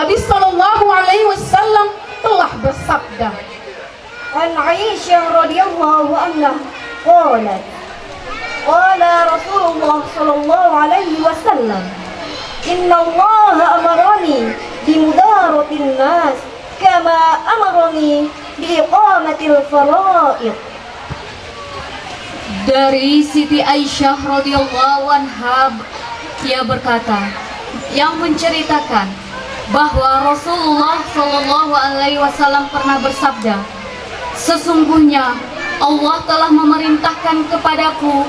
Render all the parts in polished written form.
Nabi Shallallahu Alaihi Wasallam telah bersabda. An Aisyah radhiyallahu anha qalat qala Rasulullah sallallahu alaihi wasallam inna Allah amarani bimudaratin nas kama amarani biiqamatil faraid. Dari Siti Aisyah radhiyallahu anha, ia berkata, yang menceritakan bahwa Rasulullah Shallallahu Alaihi Wasallam pernah bersabda, sesungguhnya Allah telah memerintahkan kepadaku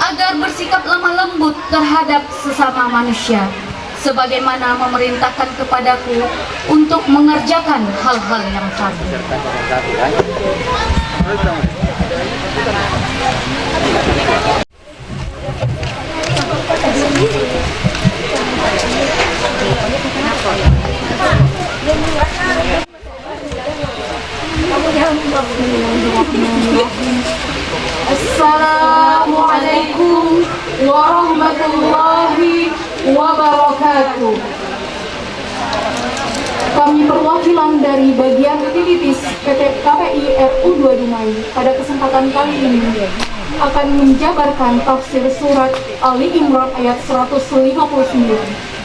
agar bersikap lemah lembut terhadap sesama manusia, sebagaimana memerintahkan kepadaku untuk mengerjakan hal-hal yang fardu. Assalamualaikum warahmatullahi wabarakatuh. Kami perwakilan dari bagian utilities PT KPI RU 2 Dumai pada kesempatan kali ini akan menjabarkan tafsir surat Ali Imran ayat 159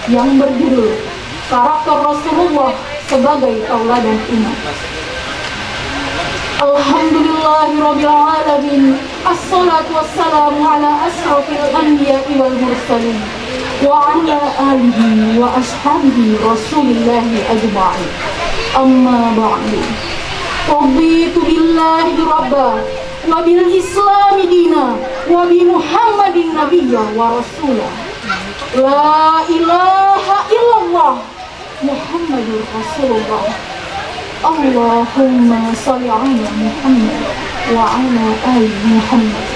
yang berjudul Karakter Rasulullah sebagai tauladan umat. Alhamdulillahirrabbilalamin. Assalatu wassalamu ala asrafil anbiya'i wal mursalin wa ala alihi wa ashabihi rasulillahi ajma'in. Amma ba'du. Raditu billahi rabba wa bil islami dina wa bi muhammadin nabiyya wa rasulah. La ilaha illallah Muhammadur Rasulullah. Allahumma salli ala Muhammad wa ala ali Muhammad.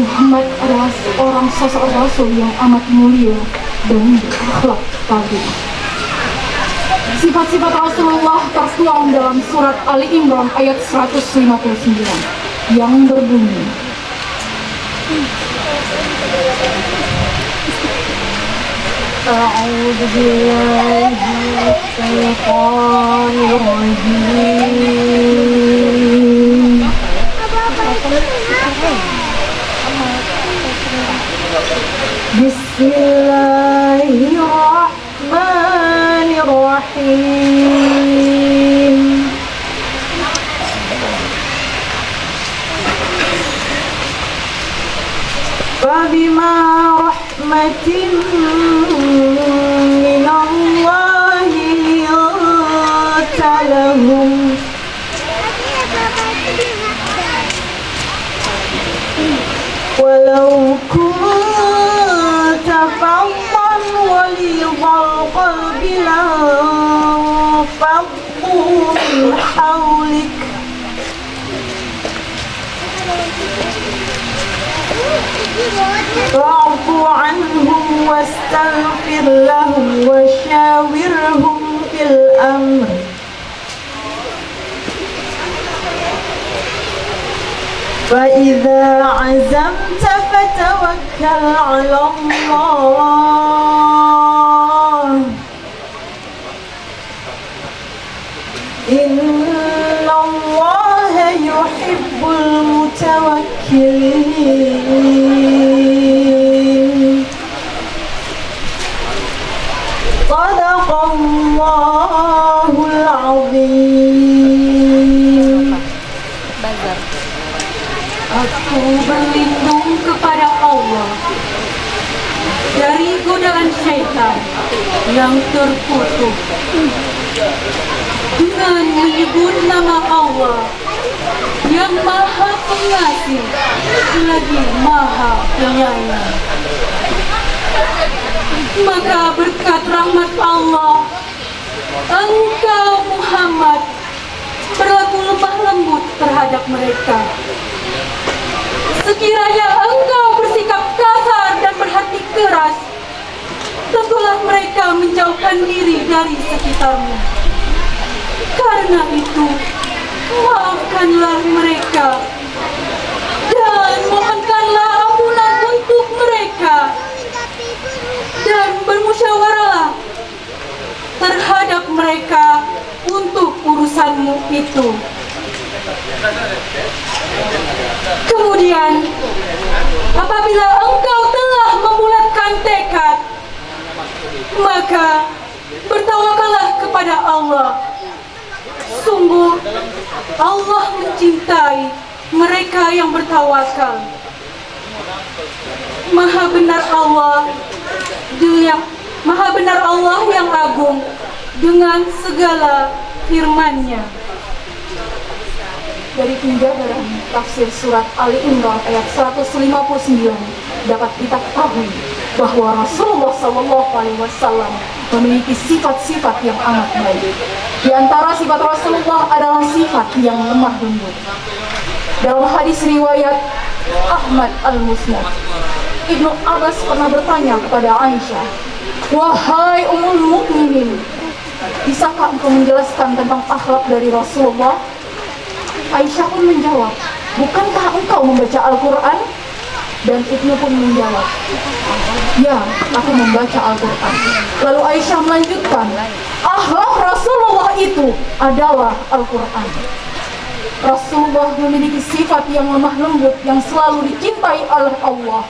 Muhammad adalah seorang sosok Rasul yang amat mulia dan berakhlak karim. Sifat-sifat Rasulullah tertuang dalam surat Ali Imran ayat 159 yang berbunyi, A'udzu billahi minasyaitonir rajim. Bismillahirrahmanirrahim. Fabima rahmatin minallahi linta lahum walau kunta faddan ghalidhal qalbi lanfaddu min hawlik فاعف عنهم واستغفر لهم وشاورهم في الأمر فإذا عزمت فتوكل على الله إن الله يحب المتوكلين صدق الله العظيم. Aku berlindung kepada Allah dari godaan syaitan yang terkutuk dengan menyebut nama Allah yang Maha Pengasih lagi Maha Penyayang. Maka berkat rahmat Allah, engkau Muhammad berlaku lemah lembut terhadap mereka. Sekiranya engkau bersikap kasar dan berhati keras, tentulah mereka menjauhkan diri dari sekitarmu. Karena itu, maafkanlah mereka dan mohonkanlah ampunan untuk mereka dan bermusyawarahlah terhadap mereka untuk urusanmu itu. Kemudian, apabila engkau telah membulatkan tekad, maka bertawakallah kepada Allah. Sungguh, Allah mencintai mereka yang bertawakal. Maha benar Allah yang agung dengan segala firman-Nya. Dari penjabaran tafsir surat Ali Imran ayat 159 dapat kita ketahui bahwa Rasulullah SAW memiliki sifat-sifat yang amat baik. Di antara sifat Rasulullah adalah sifat yang lemah lembut. Dalam hadis riwayat Ahmad Al-Musnad, Ibnu Abbas pernah bertanya kepada Aisyah, "Wahai Ummul Mukminin, bisakah engkau menjelaskan tentang akhlak dari Rasulullah?" Aisyah pun menjawab, "Bukankah engkau membaca Al-Quran?" Dan Ibnu pun menjawab, "Ya, aku membaca Al-Quran." Lalu Aisyah melanjutkan, "Akhlak Rasulullah itu adalah Al-Quran." Rasulullah memiliki sifat yang lemah lembut yang selalu dicintai oleh Allah.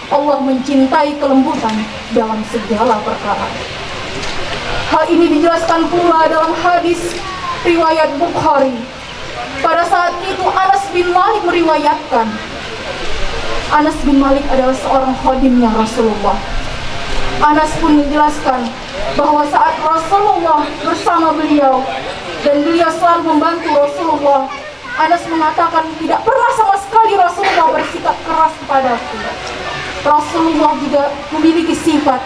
Allah mencintai kelembutan dalam segala perkara. Hal ini dijelaskan pula dalam hadis riwayat Bukhari. Pada saat itu Anas bin Malik meriwayatkan. Anas bin Malik adalah seorang khadimnya Rasulullah. Anas pun menjelaskan bahwa saat Rasulullah bersama beliau dan beliau selalu membantu Rasulullah, Anas mengatakan tidak pernah sama sekali Rasulullah bersikap keras kepadaku. Rasulullah juga memiliki sifat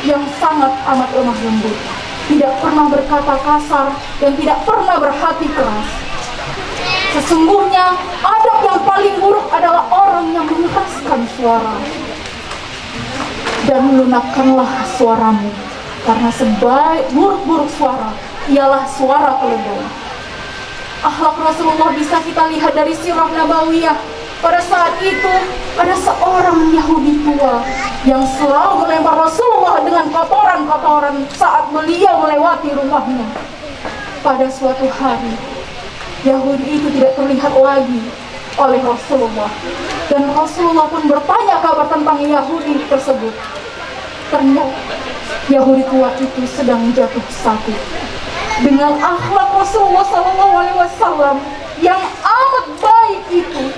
yang sangat amat lemah lembut, tidak pernah berkata kasar dan tidak pernah berhati keras. Sesungguhnya adab yang paling buruk adalah orang yang mengeraskan suara. Dan lunakkanlah suaramu, karena seburuk-buruk suara ialah suara keledai. Akhlak Rasulullah bisa kita lihat dari sirah nabawiyah. Pada saat itu ada seorang Yahudi tua yang selalu melempar Rasulullah dengan kotoran-kotoran saat beliau melewati rumahnya. Pada suatu hari, Yahudi itu tidak terlihat lagi oleh Rasulullah, dan Rasulullah pun bertanya kabar tentang Yahudi tersebut. Ternyata Yahudi tua itu sedang jatuh sakit. Dengan akhlak Rasulullah SAW yang amat baik itu,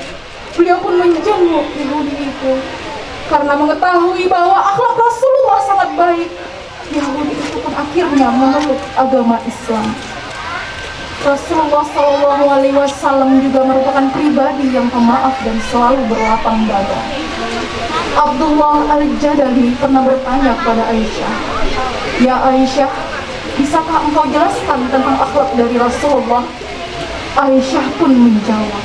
beliau pun menjenguk Yahudi itu. Karena mengetahui bahwa akhlak Rasulullah sangat baik, Yahudi itu pun akhirnya memeluk agama Islam. Rasulullah SAW juga merupakan pribadi yang pemaaf dan selalu berlapang dada. Abdullah Al-Jadali pernah bertanya kepada Aisyah, "Ya Aisyah, bisakah engkau jelaskan tentang akhlak dari Rasulullah?" Aisyah pun menjawab,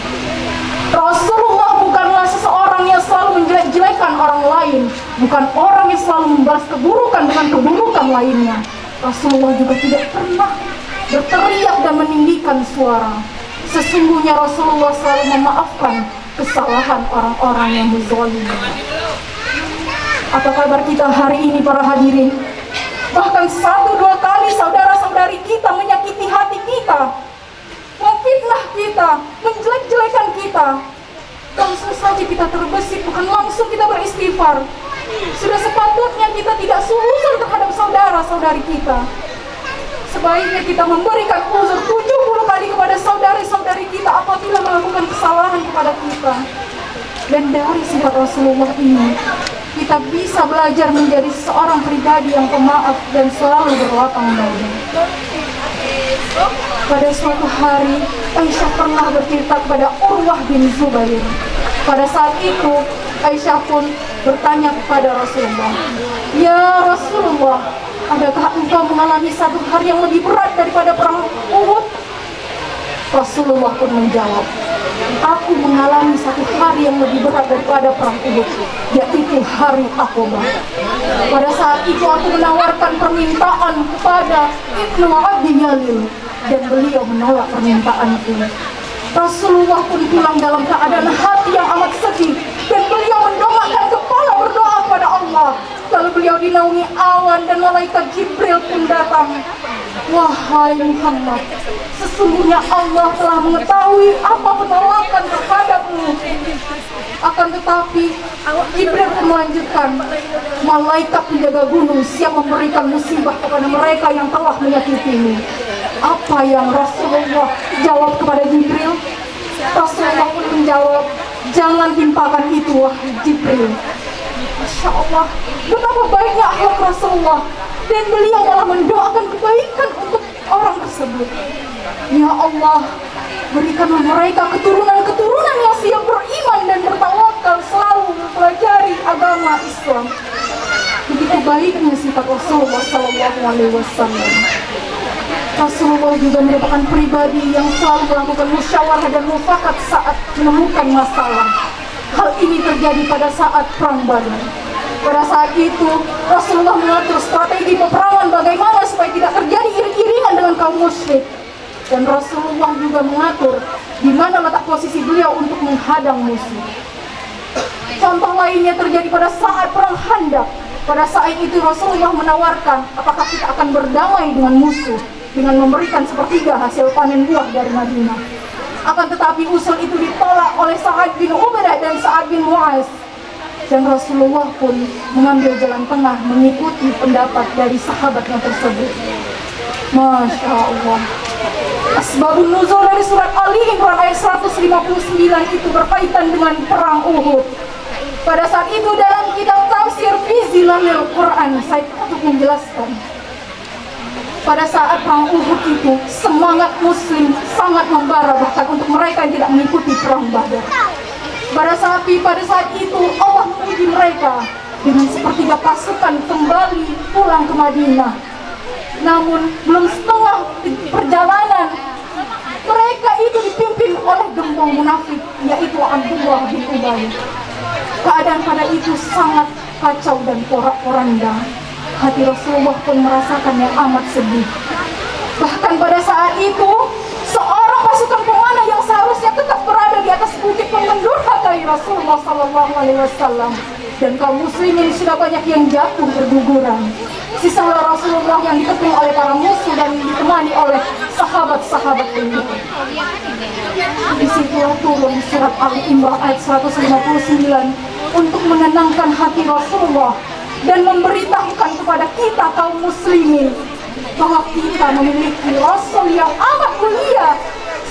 "Rasulullah bukanlah seseorang yang selalu menjelek-jelekan orang lain, bukan orang yang selalu membalas keburukan dengan keburukan lainnya. Rasulullah juga tidak pernah berteriak dan meninggikan suara. Sesungguhnya Rasulullah selalu memaafkan kesalahan orang-orang yang berzalimi." Apa kabar kita hari ini para hadirin? Bahkan 1-2 kali saudara-saudari kita menyakiti hati kita, memfitnah kita, menjelek-jelekan kita, langsung saja kita terbesit, bukan langsung kita beristighfar. Sudah sepatutnya kita tidak suuzon terhadap saudara-saudari kita. Sebaiknya kita memberikan uzur 70 kali kepada saudari-saudari kita apabila melakukan kesalahan kepada kita. Dan dari sifat Rasulullah ini, kita bisa belajar menjadi seorang pribadi yang pemaaf dan selalu berlapang dada. Pada suatu hari, Aisyah pernah bercerita kepada Urwah bin Zubair. Pada saat itu, Aisyah pun bertanya kepada Rasulullah, "Ya Rasulullah, adakah engkau mengalami satu hari yang lebih berat daripada perang Uhud?" Rasulullah pun menjawab, "Aku mengalami satu hari yang lebih berat daripada perang Uhud, yaitu hari Aqabah. Pada saat itu aku menawarkan permintaan kepada Ibnu Abi Yalil, dan beliau menolak permintaanku. Rasulullah pun pulang dalam keadaan hati yang amat sedih, dan beliau mendongakkan kepala berdoa kepada Allah, Lalu beliau dinaungi awan dan malaikat Jibril pun datang. Wahai Muhammad, sesungguhnya Allah telah mengetahui apa penolakan terhadapmu. Akan tetapi Jibril pun melanjutkan, malaikat penjaga gunung siap memberikan musibah kepada mereka yang telah menyakitimu. Apa yang Rasulullah jawab kepada Jibril? Rasulullah pun menjawab, jangan timpakan itu wahai Jibril. Masya Allah, betapa baiknya akhlak Rasulullah, dan beliau malah mendoakan kebaikan untuk orang tersebut. Ya Allah, berikanlah mereka keturunan-keturunan yang siap beriman dan bertawakal, selalu mempelajari agama Islam. Begitu baiknya sifat Rasulullah SAW. Rasulullah juga merupakan pribadi yang selalu melakukan musyawarah dan mufakat saat menemukan masalah. Hal ini terjadi pada saat Perang Badar. Pada saat itu, Rasulullah mengatur strategi peperangan bagaimana supaya tidak terjadi iring-iringan dengan kaum musyrik. Dan Rasulullah juga mengatur di mana letak posisi beliau untuk menghadang musuh. Contoh lainnya terjadi pada saat Perang Khandaq. Pada saat itu Rasulullah menawarkan apakah kita akan berdamai dengan musuh dengan memberikan sepertiga hasil panen buah dari Madinah. Akan tetapi usul itu ditolak oleh Sa'ad bin Ubadah dan Sa'ad bin Mu'az. Dan Rasulullah pun mengambil jalan tengah mengikuti pendapat dari sahabatnya tersebut. Masya Allah. Asbabun nuzul dari surat Ali Imran ayat 159 itu berkaitan dengan perang Uhud. Pada saat itu dalam kitab tafsir fi zilalil Quran, saya untuk menjelaskan. Pada saat perang Uhud itu, semangat muslim sangat membara bahkan untuk mereka yang tidak mengikuti perang Badar. Pada saat itu Allah menguji mereka dengan sepertiga pasukan kembali pulang ke Madinah. Namun belum setengah perjalanan, mereka itu dipimpin oleh gembong munafik, yaitu Abdullah bin Ubay. Keadaan pada itu sangat kacau dan porak-poranda. Hati Rasulullah pun merasakan yang amat sedih. Bahkan pada saat itu, seorang pasukan pemanah yang seharusnya tetap berada di atas bukit pun mendurhakai Rasulullah SAW. Dan kaum muslimin sudah banyak yang jatuh berguguran. Sisalah Rasulullah yang dikepung oleh para musuh dan ditemani oleh sahabat-sahabat beliau. Disitulah turun surat Ali Imran ayat 159 untuk menenangkan hati Rasulullah dan memberitahukan kepada kita kaum muslimin bahwa kita memiliki Rasul yang amat mulia,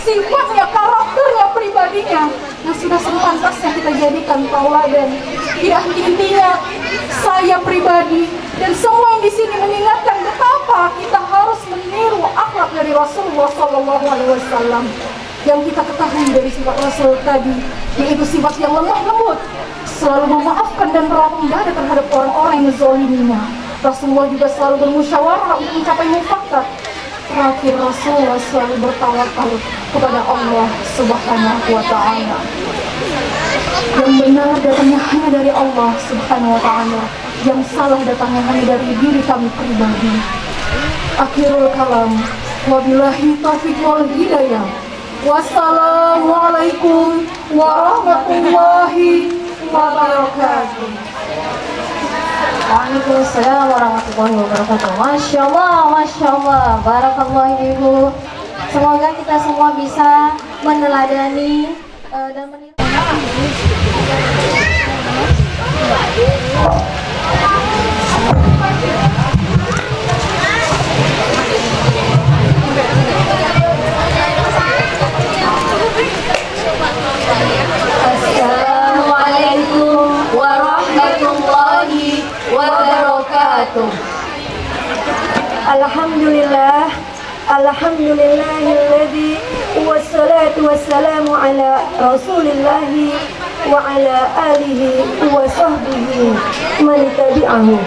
sifatnya, karakternya, pribadinya yang sudah sepantasnya kita jadikan tauladan. Intinya saya pribadi dan semua yang di sini mengingatkan betapa kita harus meniru akhlak dari Rasulullah SAW. Yang kita ketahui dari sifat Rasul tadi, yaitu sifat yang lemah lembut, selalu memaafkan dan berlapang dada terhadap orang-orang yang menzaliminya. Rasulullah juga selalu bermusyawarah untuk mencapai mufakat. Terakhir Rasulullah selalu bertawakal kepada Allah Subhanahu wa Ta'ala. Yang benar datangnya hanya dari Allah Subhanahu wa Ta'ala, yang salah datangnya hanya dari diri kami pribadi. Akhirul kalam, wabillahi taufiq wal hidayah. Wassalamualaikum warahmatullahi wabarakatuh. Waalaikumsalam warahmatullahi wabarakatuh. Masya Allah, barakallah Ibu. Semoga kita semua bisa meneladani dan menilai. Assalamualaikum warahmatullahi wabarakatuh. Alhamdulillah, alhamdulillahilladzi wassalatu wassalamu ala rasulillahi wa ala alihi wa sahbihi man tabi'ahu.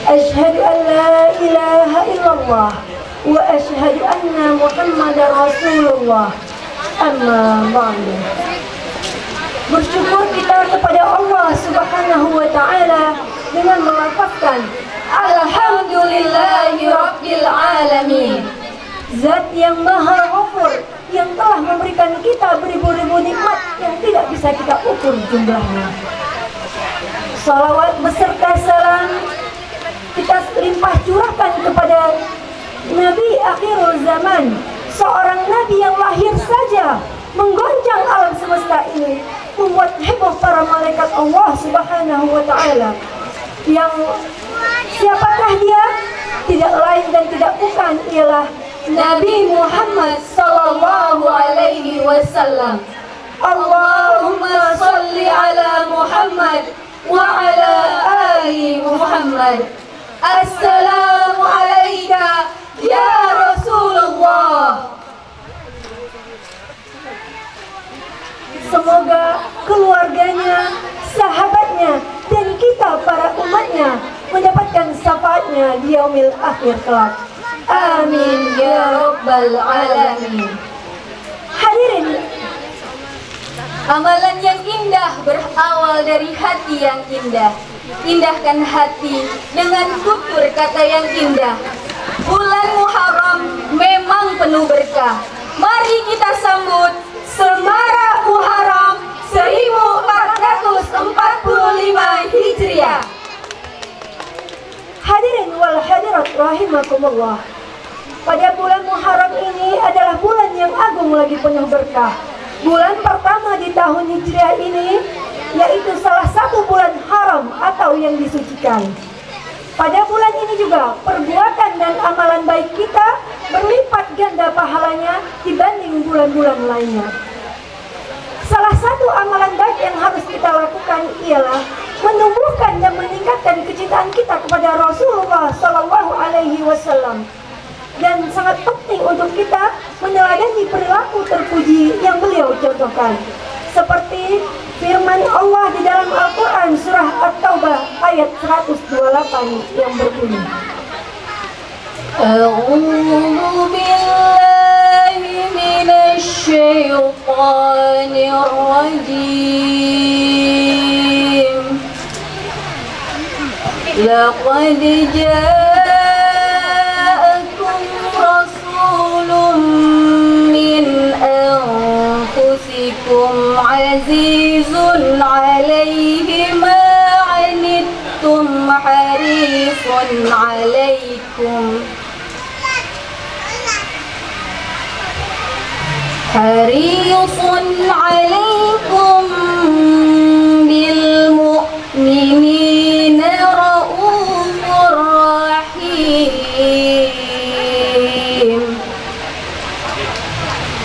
Asyhadu an la ilaha illallah wa asyhadu anna Muhammadar Rasulullah. Amma ba'du. Bersyukur kita kepada Allah Subhanahu wa Ta'ala dengan melafazkan Alhamdulillahi Rabbil Alamin. Zat yang maha ghafur, yang telah memberikan kita beribu-ribu nikmat yang tidak bisa kita ukur jumlahnya. Salawat beserta salam kita limpah curahkan kepada Nabi akhirul zaman, seorang Nabi yang lahir saja menggoncang alam semesta ini, membuat heboh para malaikat Allah Subhanahu wa Ta'ala. Yang siapakah dia? Tidak lain dan tidak bukan ialah Nabi Muhammad sallallahu alaihi wasallam. Allahumma salli ala Muhammad wa ala ali Muhammad. Assalamu alayka ya Rasulullah. Semoga keluarganya, sahabatnya, dan kita para umatnya mendapatkan syafaatnya di yaumil akhir kelak. Amin ya rabbal alamin. Hadirin, amalan yang indah berawal dari hati yang indah. Indahkan hati dengan tutur kata yang indah. Bulan Muharram memang penuh berkah. Mari kita sambut Semarak Muharram 1445 Hijriah. Hadirin wal hadirat rahimakumullah. Pada bulan Muharram ini adalah bulan yang agung lagi penuh berkah. Bulan pertama di tahun Hijriah ini, yaitu salah satu bulan haram atau yang disucikan. Pada bulan ini juga perbuatan dan amalan baik kita berlipat ganda pahalanya dibanding bulan-bulan lainnya. Salah satu amalan baik yang harus kita lakukan ialah menumbuhkan dan meningkatkan kecintaan kita kepada Rasulullah Sallallahu Alaihi Wasallam. Dan sangat penting untuk kita meneladani perilaku terpuji yang beliau contohkan. Seperti firman Allah di dalam Al-Quran surah At-Taubah ayat 128 yang berbunyi, A'udzu billahi minasy syaithanir rajim. Laqad ja'akum rasulun min anfusikum azizun 'alaihi ma 'anittum harisun 'alaikum bil mu'minina raufur rahim.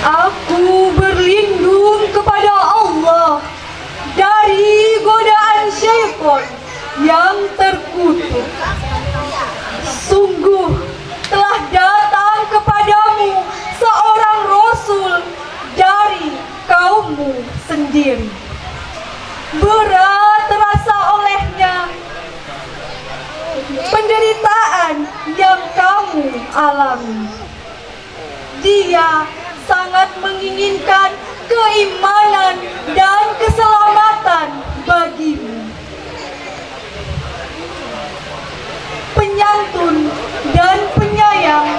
Aku berlindung kepada Allah dari godaan syaitan yang terkutuk. Sungguh telah datang kepadamu seorang Rasul dari kaummu sendiri. Berat terasa olehnya penderitaan yang kamu alami. Dia sangat menginginkan keimanan dan keselamatan bagimu. Penyantun dan penyayang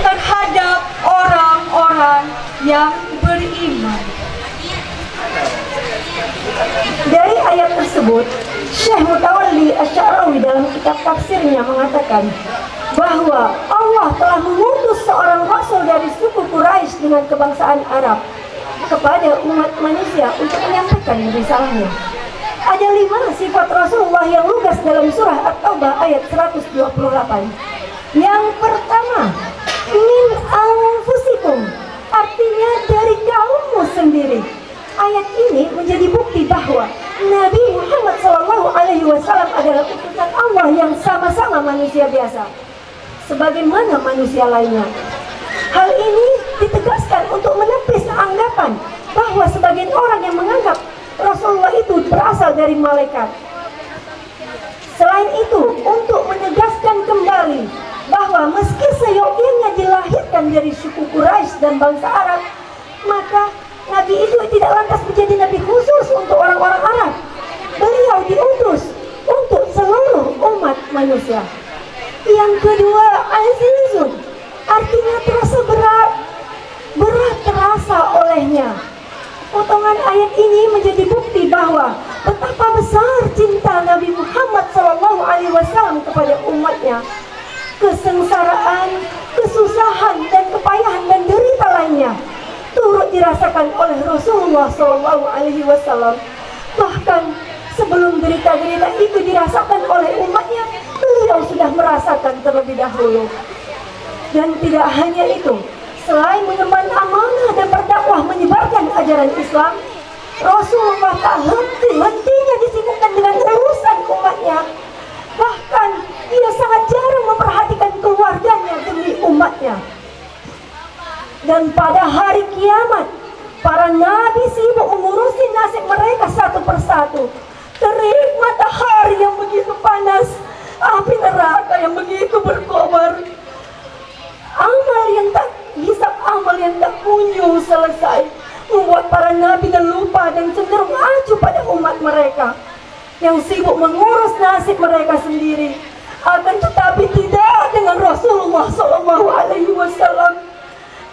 terhadap orang-orang yang beriman. Dari ayat tersebut, Syekh Mutawalli Asy-Sya'rawi dalam kitab tafsirnya mengatakan bahwa Allah telah mengutus seorang rasul dari suku Quraisy dengan kebangsaan Arab kepada umat manusia untuk menyampaikan risalahnya. Ada 5 sifat Rasulullah yang lugas dalam surah At-Taubah ayat 128. Yang pertama, min anfusikum, artinya dari kaummu sendiri. Ayat ini menjadi bukti bahwa Nabi Muhammad SAW adalah utusan Allah yang sama-sama manusia biasa, sebagaimana manusia lainnya. Hal ini ditegaskan untuk menepis anggapan bahwa sebagian orang yang menganggap Rasulullah itu berasal dari malaikat. Selain itu, untuk menegaskan kembali bahwa meski seyogyanya dilahirkan dari suku Quraisy dan bangsa Arab, maka Nabi itu tidak lantas menjadi Nabi khusus untuk orang-orang Arab. Beliau diutus untuk seluruh umat manusia. Yang kedua, azizun, artinya terasa berat terasa olehnya. Potongan ayat ini menjadi bukti bahwa betapa besar cinta Nabi Muhammad Shallallahu Alaihi Wasallam kepada umatnya. Kesengsaraan, kesusahan dan kepayahan dan derita lainnya turut dirasakan oleh Rasulullah Shallallahu Alaihi Wasallam. Bahkan sebelum derita-derita itu dirasakan oleh umatnya, beliau sudah merasakan terlebih dahulu. Dan tidak hanya itu, selain mengemban amanah dan berdakwah menyebarkan ajaran Islam, Rasulullah tak henti-hentinya disibukkan dengan urusan umatnya. Bahkan ia sangat jarang memperhatikan keluarganya demi umatnya. Dan pada hari kiamat, para nabi sibuk mengurusi nasib mereka satu persatu. Terik matahari yang begitu panas, api neraka yang begitu berkobar, amal yang tak kunjung selesai, membuat para nabi terlupa dan cenderung acuh pada umat mereka yang sibuk mengurus nasib mereka sendiri. Akan tetapi tidak dengan Rasulullah Sallallahu Alaihi Wasallam.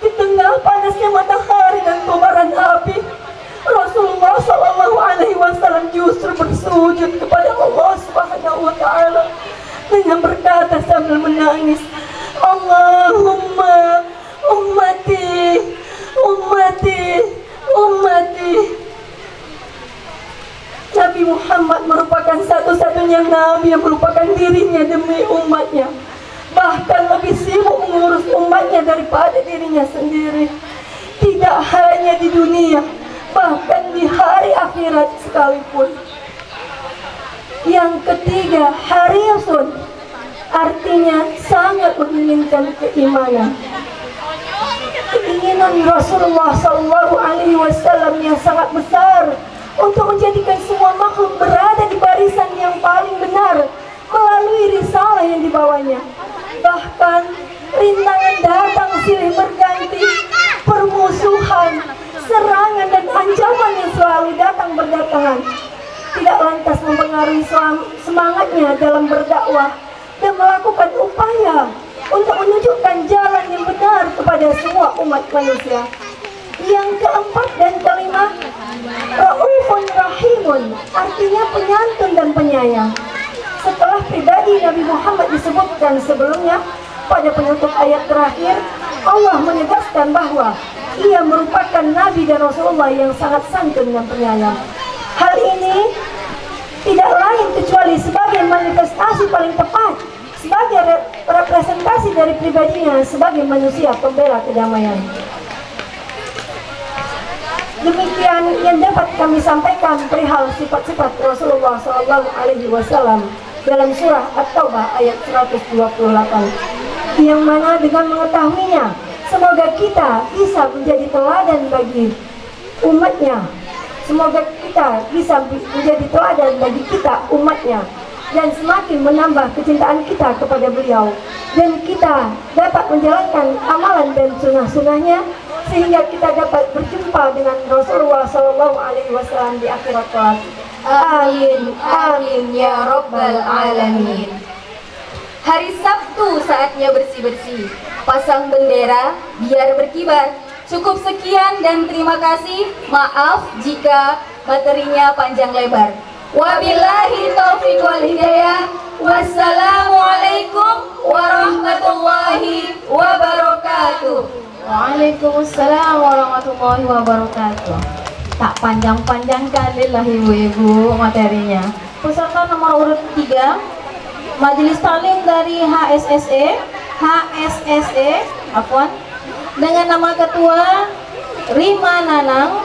Di tengah panasnya matahari dan kobaran api, Rasulullah Sallallahu Alaihi Wasallam justru bersujud kepada Allah Subhanahu Wa Taala dengan berkata sambil menangis, Allahumma ummati, ummati, ummati. Nabi Muhammad merupakan satu-satunya nabi yang melupakan dirinya demi umatnya, bahkan lebih sibuk mengurus umatnya daripada dirinya sendiri. Tidak hanya di dunia, bahkan di hari akhirat sekalipun. Yang ketiga, harisun, artinya sangat menginginkan keimanan. Keinginan Rasulullah Sallallahu Alaihi Wasallam yang sangat besar untuk menjadikan semua makhluk berada di barisan yang paling benar melalui risalah yang dibawanya. Bahkan rintangan datang silih berganti, permusuhan, serangan dan ancaman yang selalu datang berdatangan tidak lantas mempengaruhi semangatnya dalam berdakwah dan melakukan upaya untuk menunjukkan jalan yang benar kepada semua umat manusia. Yang keempat dan kelima, Raufun Rahimun, artinya penyantun dan penyayang. Setelah pribadi Nabi Muhammad disebutkan sebelumnya, pada penutup ayat terakhir Allah menegaskan bahwa ia merupakan Nabi dan Rasulullah yang sangat santun dan penyayang. Hal ini tidak lain kecuali sebagai manifestasi paling tepat, sebagai representasi dari pribadinya sebagai manusia pembela kedamaian. Demikian yang dapat kami sampaikan perihal sifat-sifat Rasulullah SAW dalam surah At-Taubah ayat 128, yang mana dengan mengetahuinya semoga kita bisa menjadi teladan bagi umatnya. Semoga kita bisa menjadi teladan bagi kita umatnya dan semakin menambah kecintaan kita kepada beliau, dan kita dapat menjalankan amalan dan sunnah-sunnahnya sehingga kita dapat berjumpa dengan Rasulullah SAW di akhirat kelak. Amin, amin ya Rabbal Alamin. Hari Sabtu saatnya bersih-bersih, pasang bendera biar berkibar. Cukup sekian dan terima kasih. Maaf jika materinya panjang lebar. Wabillahi taufiq wal hidayah. Wassalamualaikum warahmatullahi wabarakatuh. Waalaikumsalam warahmatullahi wabarakatuh. Tak panjang-panjangkan lillahi ibu-ibu materinya. Peserta nomor urut 3, Majelis Taklim dari HSSE, dengan nama ketua Rima Nanang,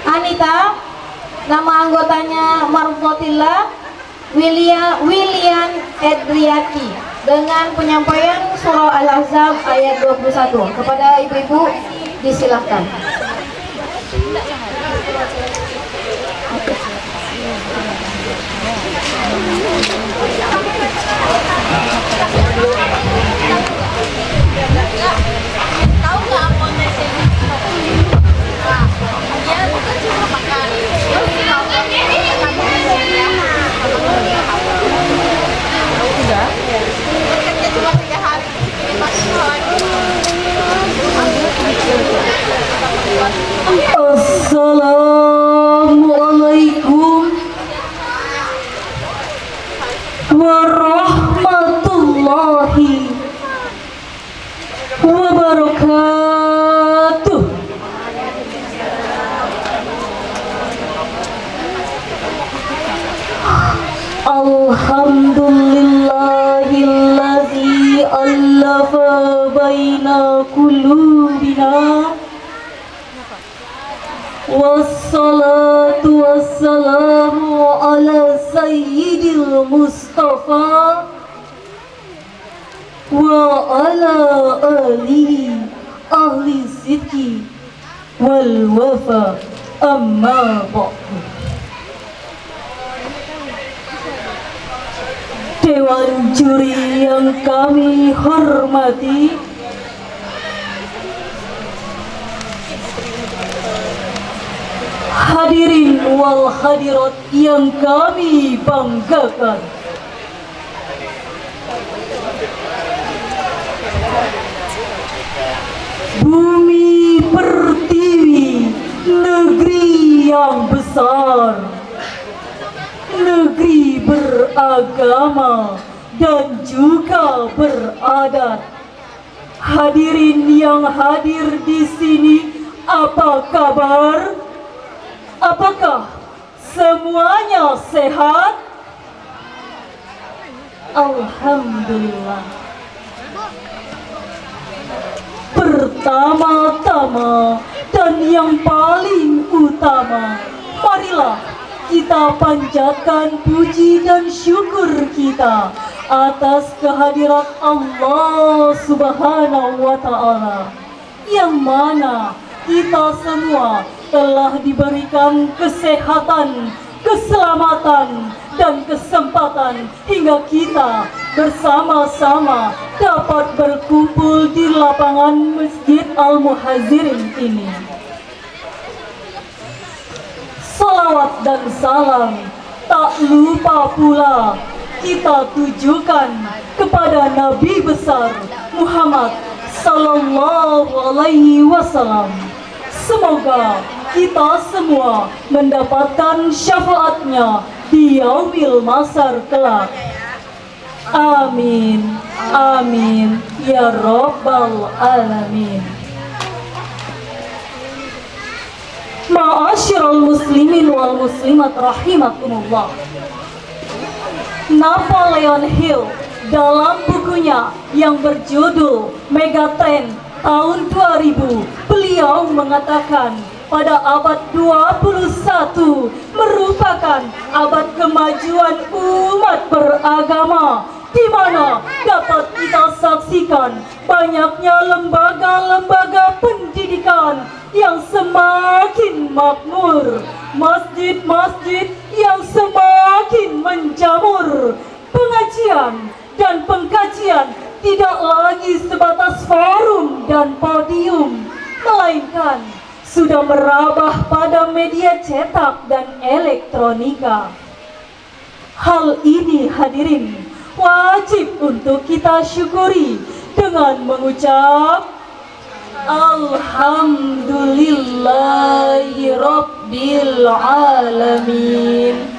Anita, nama anggotanya Marfotillah William Edriati, dengan penyampaian surah Al-Ahzab ayat 21. Kepada ibu-ibu disilahkan. Assalamualaikum baina qulubina. Wassalatu wassalamu ala sayyidil Mustafa wa ala alihi ahli sidki wal wafa, amma ba'du. Dewan juri yang kami hormati, hadirin wal hadirat yang kami banggakan, bumi pertiwi, negeri yang besar, negeri beragama dan juga beradat. Hadirin yang hadir di sini, apa kabar? Apakah semuanya sehat? Alhamdulillah. Pertama-tama dan yang paling utama, marilah kita panjatkan puji dan syukur kita atas kehadirat Allah Subhanahu wa Ta'ala, yang mana kita semua telah diberikan kesehatan, keselamatan, dan kesempatan hingga kita bersama-sama dapat berkumpul di lapangan Masjid Al-Muhazirin ini. Salawat dan salam tak lupa pula kita tujukan kepada Nabi besar Muhammad Sallallahu Alaihi Wasallam. Semoga kita semua mendapatkan syafaatnya di yaumil masar kelak. Amin, amin, ya Rabbal Alamin. Ma'asyiral muslimin wal muslimat rahimakumullah. Napoleon Hill dalam bukunya yang berjudul Megatrend tahun 2000, beliau mengatakan pada abad 21 merupakan abad kemajuan umat beragama, di mana dapat kita saksikan banyaknya lembaga-lembaga pendidikan yang semakin makmur, masjid-masjid yang semakin menjamur, pengajian dan pengkajian tidak lagi sebatas forum dan podium, melainkan sudah merambah pada media cetak dan elektronika. Hal ini hadirin wajib untuk kita syukuri dengan mengucap Alhamdulillahi Rabbil Alamin.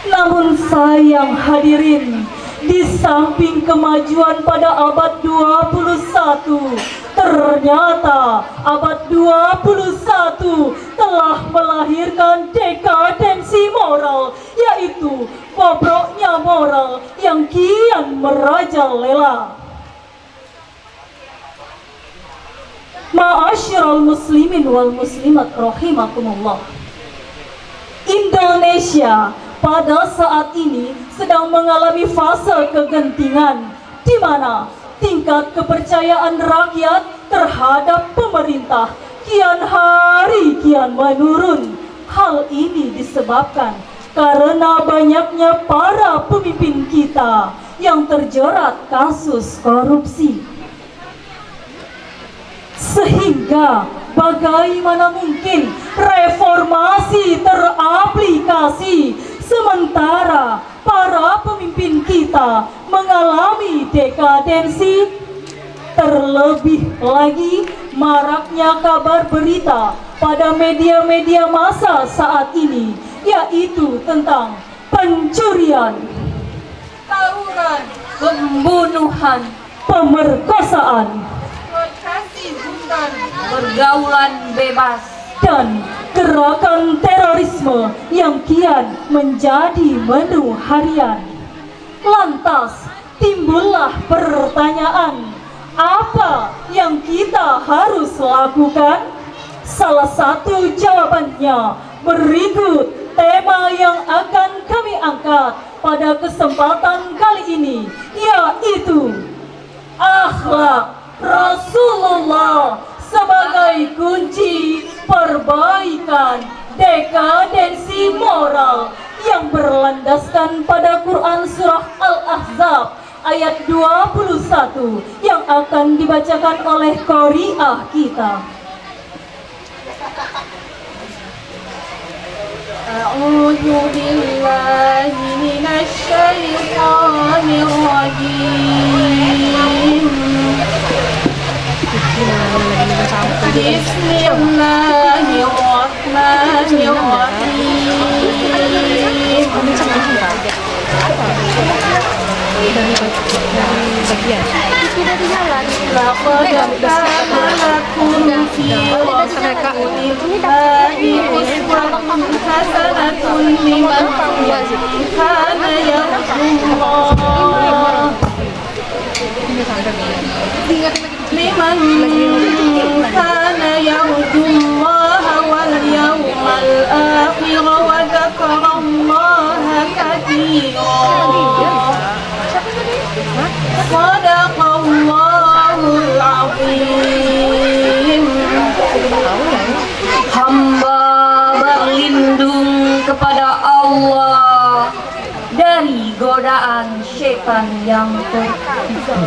Namun sayang hadirin, di samping kemajuan pada abad 21, ternyata abad 21 telah melahirkan dekadensi moral, yaitu bobroknya moral yang kian merajalela. Ma'asyiral muslimin wal muslimat rahimakumullah. Indonesia pada saat ini sedang mengalami fase kegentingan, di mana tingkat kepercayaan rakyat terhadap pemerintah kian hari kian menurun. Hal ini disebabkan karena banyaknya para pemimpin kita yang terjerat kasus korupsi. Sehingga bagaimana mungkin reformasi teraplikasi sementara para pemimpin kita mengalami dekadensi? Terlebih lagi maraknya kabar berita pada media-media massa saat ini, yaitu tentang pencurian, tawuran, pembunuhan, pemerkosaan, pergaulan bebas, dan gerakan terorisme yang kian menjadi menu harian. Lantas, timbullah pertanyaan, apa yang kita harus lakukan? Salah satu jawabannya berikut tema yang akan kami angkat pada kesempatan kali ini, yaitu akhlak Rasulullah sebagai kunci perbaikan dekadensi moral yang berlandaskan pada Quran Surah Al-Ahzab ayat 21 yang akan dibacakan oleh qari'ah kita. A'udzu billahi minasy syaithanir rajim. Liman kana yarjullaha wal yawmal akhir wa dzakarallaha katsira. Shadaqallahul azim. Hamba berlindung kepada Allah dari godaan setan yang terhina.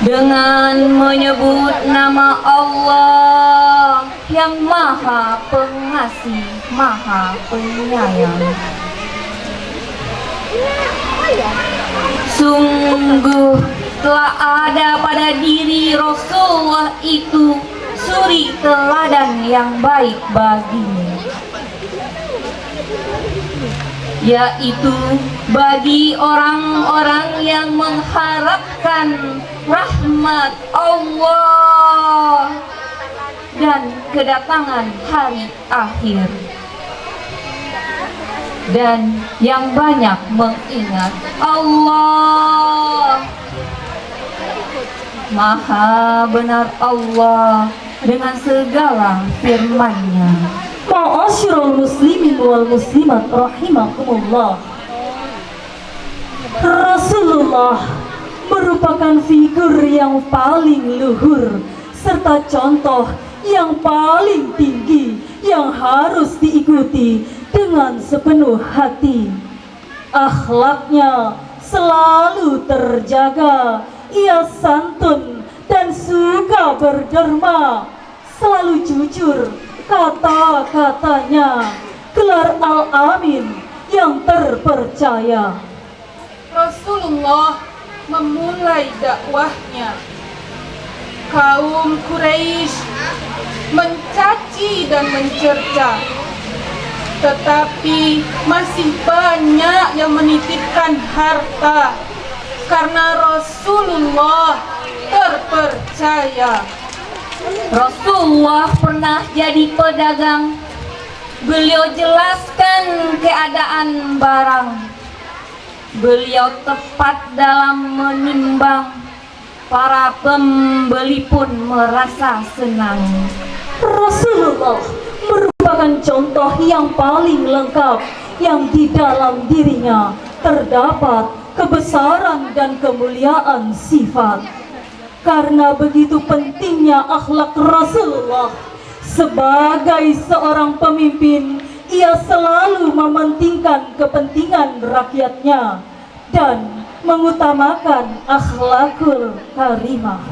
Dengan menyebut nama Allah yang Maha Pengasih, Maha Penyayang. Sungguh telah ada pada diri Rasulullah itu suri teladan yang baik baginya, yaitu bagi orang-orang yang mengharapkan rahmat Allah dan kedatangan hari akhir, dan yang banyak mengingat Allah. Maha benar Allah dengan segala firman-Nya. Ma'asyiral muslimin wal muslimat rahimakumullah. Rasulullah merupakan figur yang paling luhur serta contoh yang paling tinggi yang harus diikuti dengan sepenuh hati. Akhlaknya selalu terjaga, ia santun dan suka berderma, selalu jujur kata-katanya, gelar Al-Amin yang terpercaya. Rasulullah memulai dakwahnya. Kaum Quraisy mencaci dan mencerca, tetapi masih banyak yang menitipkan harta karena Rasulullah terpercaya. Rasulullah pernah jadi pedagang. Beliau jelaskan keadaan barang. Beliau tepat dalam menimbang. Para pembeli pun merasa senang. Rasulullah merupakan contoh yang paling lengkap yang di dalam dirinya terdapat kebesaran dan kemuliaan sifat. Karena begitu pentingnya akhlak Rasulullah sebagai seorang pemimpin, ia selalu mementingkan kepentingan rakyatnya dan mengutamakan akhlakul karimah,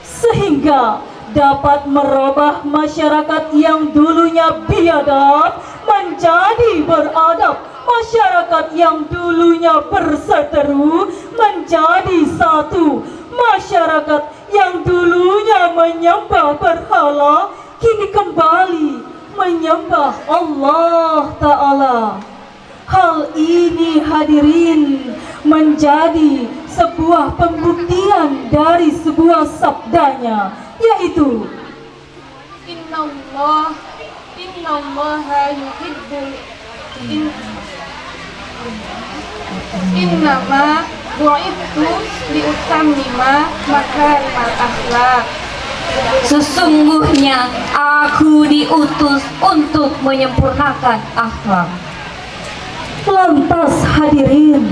sehingga dapat merubah masyarakat yang dulunya biadab menjadi beradab, masyarakat yang dulunya berseteru menjadi satu, masyarakat yang dulunya menyembah berhala kini kembali menyembah Allah Ta'ala. Hal ini hadirin menjadi sebuah pembuktian dari sebuah sabdanya, yaitu Innama bu'ithu liutammima makarimal akhlak. Sesungguhnya aku diutus untuk menyempurnakan akhlak. Lantas hadirin,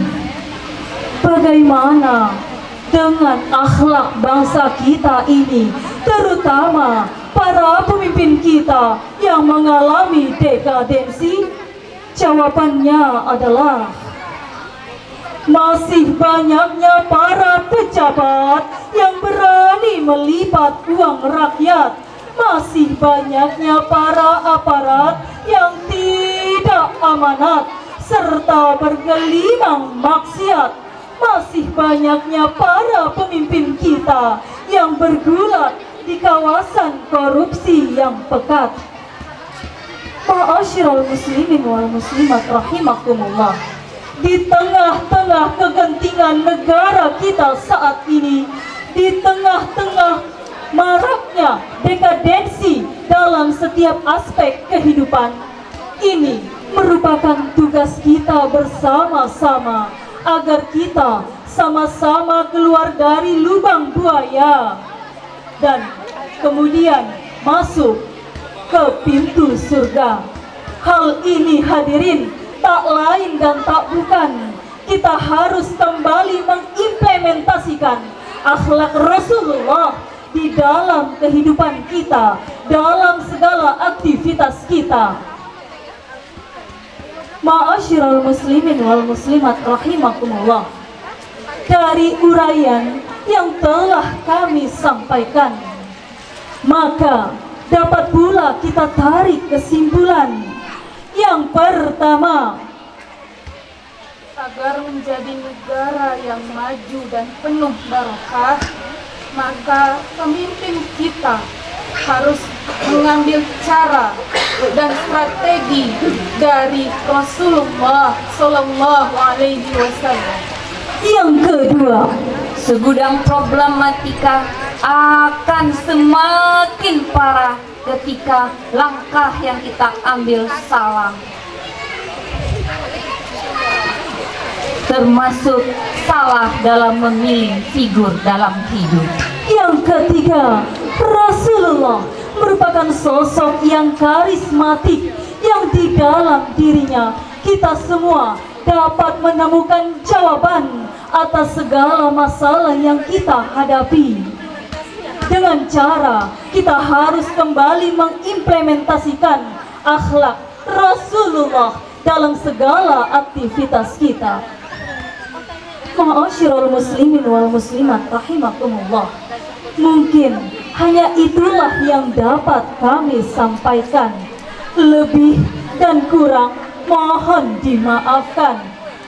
bagaimana dengan akhlak bangsa kita ini, terutama para pemimpin kita yang mengalami dekadensi? Jawabannya adalah masih banyaknya para pejabat yang berani melipat uang rakyat. Masih banyaknya para aparat yang tidak amanat serta bergelimang maksiat. Masih banyaknya para pemimpin kita yang bergulat di kawasan korupsi yang pekat. Ma'asyiral muslimin wal muslimat rahimakumullah, di tengah-tengah kegentingan negara kita saat ini, di tengah-tengah maraknya dekadensi dalam setiap aspek kehidupan, ini merupakan tugas kita bersama-sama agar kita sama-sama keluar dari lubang buaya dan kemudian masuk ke pintu surga. Hal ini hadirin tak lain dan tak bukan, kita harus kembali mengimplementasikan akhlak Rasulullah di dalam kehidupan kita, dalam segala aktivitas kita. Ma'asyiral muslimin wal muslimat rahimakumullah, dari uraian yang telah kami sampaikan, maka dapat pula kita tarik kesimpulan. Yang pertama, Agar menjadi negara yang maju dan penuh barokah, maka pemimpin kita harus mengambil cara dan strategi dari Rasulullah Sallallahu Alaihi Wasallam. yang kedua, Segudang problematika akan semakin parah ketika langkah yang kita ambil salah, termasuk salah dalam memilih figur dalam hidup. yang ketiga, Rasulullah merupakan sosok yang karismatik yang di dalam dirinya kita semua dapat menemukan jawaban atas segala masalah yang kita hadapi. Dengan cara kita harus kembali mengimplementasikan akhlak Rasulullah dalam segala aktivitas kita. Ma'asyiral muslimin wal muslimat rahimakumullah, mungkin hanya itulah yang dapat kami sampaikan. Lebih dan kurang mohon dimaafkan.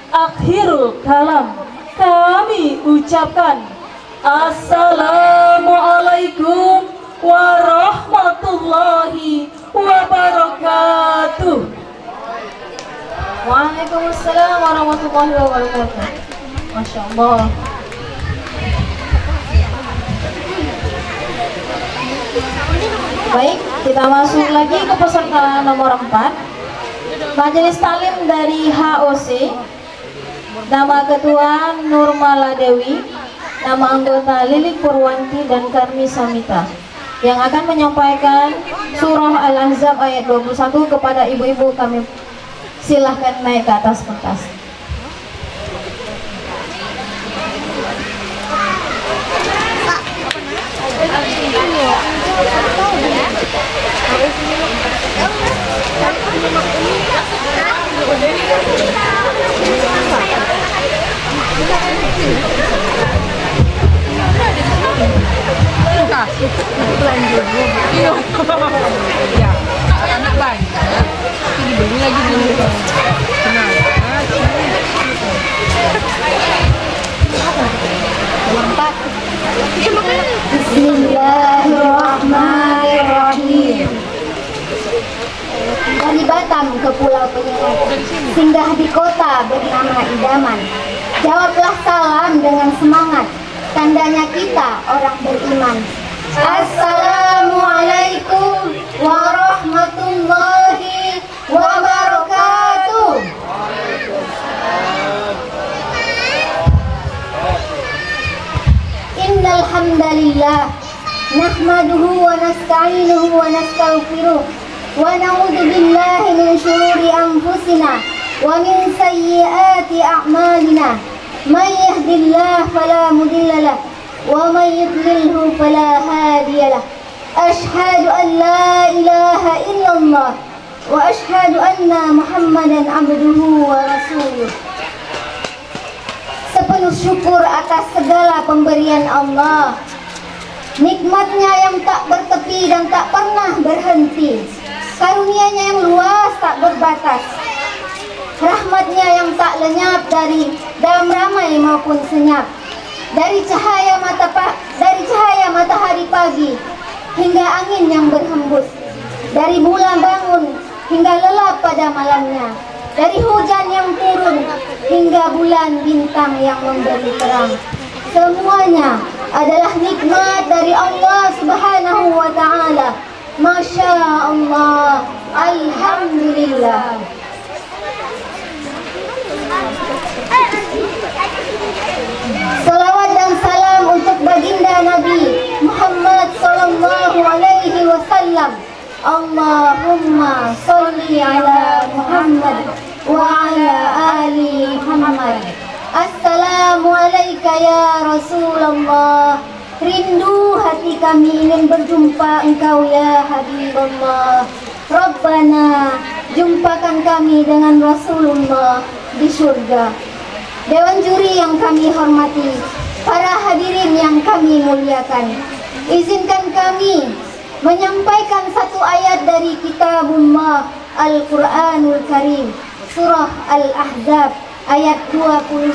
Akhirul kalam kami ucapkan Assalamualaikum warahmatullahi wabarakatuh. Waalaikumsalam warahmatullahi wabarakatuh. Masya Allah. Baik, kita masuk lagi ke peserta nomor 4. Majelis Talim dari HOC. Nama Ketua Nurmala Dewi, nama anggota Lilik Purwanti dan Karmi Samita, yang akan menyampaikan surah Al-Ahzab ayat 21 kepada ibu-ibu kami. Silahkan naik ke atas pentas. Bismillahirrahmanirrahim. Dari Batam ke Pulau Penyengat, singgah di kota bernama Idaman. Jawablah salam dengan semangat, tandanya kita orang beriman. Assalamualaikum warahmatullahi wabarakatuh. warahmatullahi wabarakatuh. Waalaikumsalam warahmatullahi wabarakatuh. Masya Allah. Baik, kita masuk lagi ke peserta nomor 5. Majelis Talim dari HOC. Nama Ketua Nurmala Dewi, nama anggota Lilik Purwanti dan Karmi Samita, yang akan menyampaikan surah Al-Ahzab ayat 21 kepada ibu-ibu kami. Silahkan naik ke atas pentas. Assalamualaikum warahmatullahi لله نحمده ونستعينه ونستغفره ونعوذ بالله من شرور أنفسنا ومن سيئات أعمالنا من يهد الله فلا مضل له ومن يضلله فلا هادي له أشهد أن لا إله إلا الله وأشهد أن محمدا عبده ورسوله. Sepenuh syukur atas segala pemberian Allah, nikmatnya yang tak bertepi dan tak pernah berhenti, karunia-Nya yang luas tak berbatas, rahmat-Nya yang tak lenyap dari dalam ramai maupun senyap, dari cahaya matahari pagi hingga angin yang berhembus, dari bulan bangun hingga lelap pada malamnya, dari hujan yang turun hingga bulan bintang yang memberi terang. Semuanya adalah nikmat dari Allah Subhanahu wa Ta'ala. Masya Allah, Alhamdulillah. Salawat dan salam untuk baginda Nabi Muhammad sallallahu alaihi wasallam. Allahumma sholli ala Muhammad wa ala ali Muhammad. Assalamualaikum ya Rasulullah. Rindu hati kami ingin berjumpa Engkau ya Habibullah. Rabbana, jumpakan kami dengan Rasulullah di surga. Dewan juri yang kami hormati, para hadirin yang kami muliakan, izinkan kami menyampaikan satu ayat dari Kitabullah Al-Quranul Karim, Surah Al-Ahzab ayat 21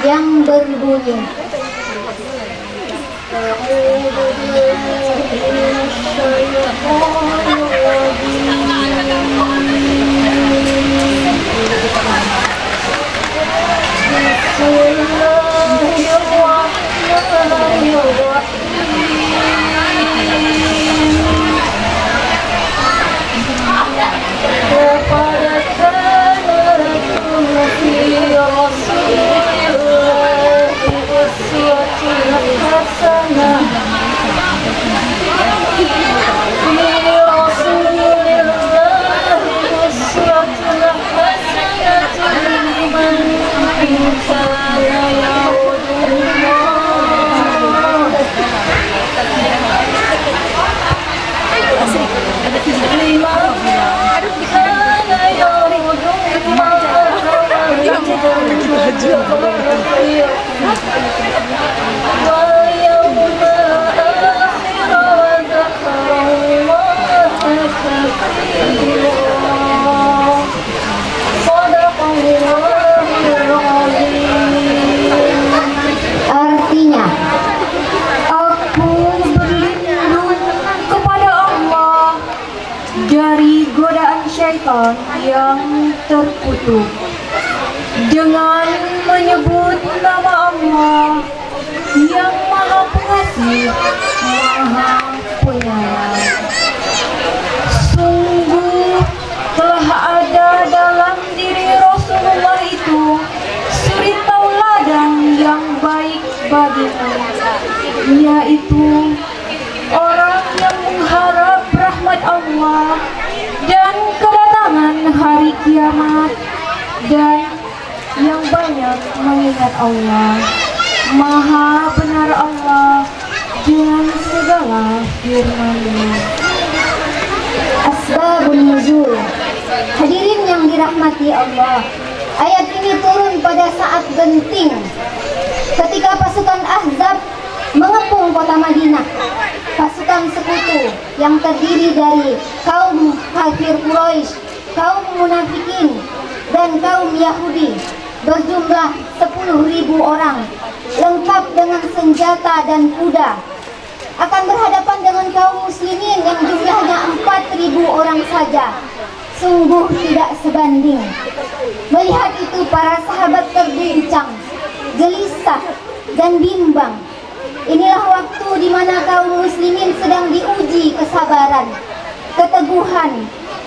yang berbunyi, artinya, Aku berlindung kepada Allah dari godaan syaitan yang terkutuk dengan menyebut nama Allah yang Maha Pengasih, Maha Penyayang. Sungguh telah ada dalam diri Rasulullah itu suri tauladan yang baik bagimu, yaitu orang yang mengharap rahmat Allah dan kedatangan hari kiamat, dan yang banyak mengingat Allah. Maha benar Allah dengan segala firman-Nya. Asbabun nuzul. Hadirin yang dirahmati Allah, ayat ini turun pada saat genting ketika pasukan Ahzab mengepung kota Madinah. Pasukan sekutu yang terdiri dari kaum kafir Quraisy, kaum munafikin, dan kaum Yahudi berjumlah 10.000 orang, lengkap dengan senjata dan kuda, akan berhadapan dengan kaum muslimin yang jumlahnya 4.000 orang saja. Sungguh tidak sebanding. Melihat itu para sahabat terguncang, gelisah, dan bimbang. Inilah waktu di mana kaum muslimin sedang diuji kesabaran, keteguhan,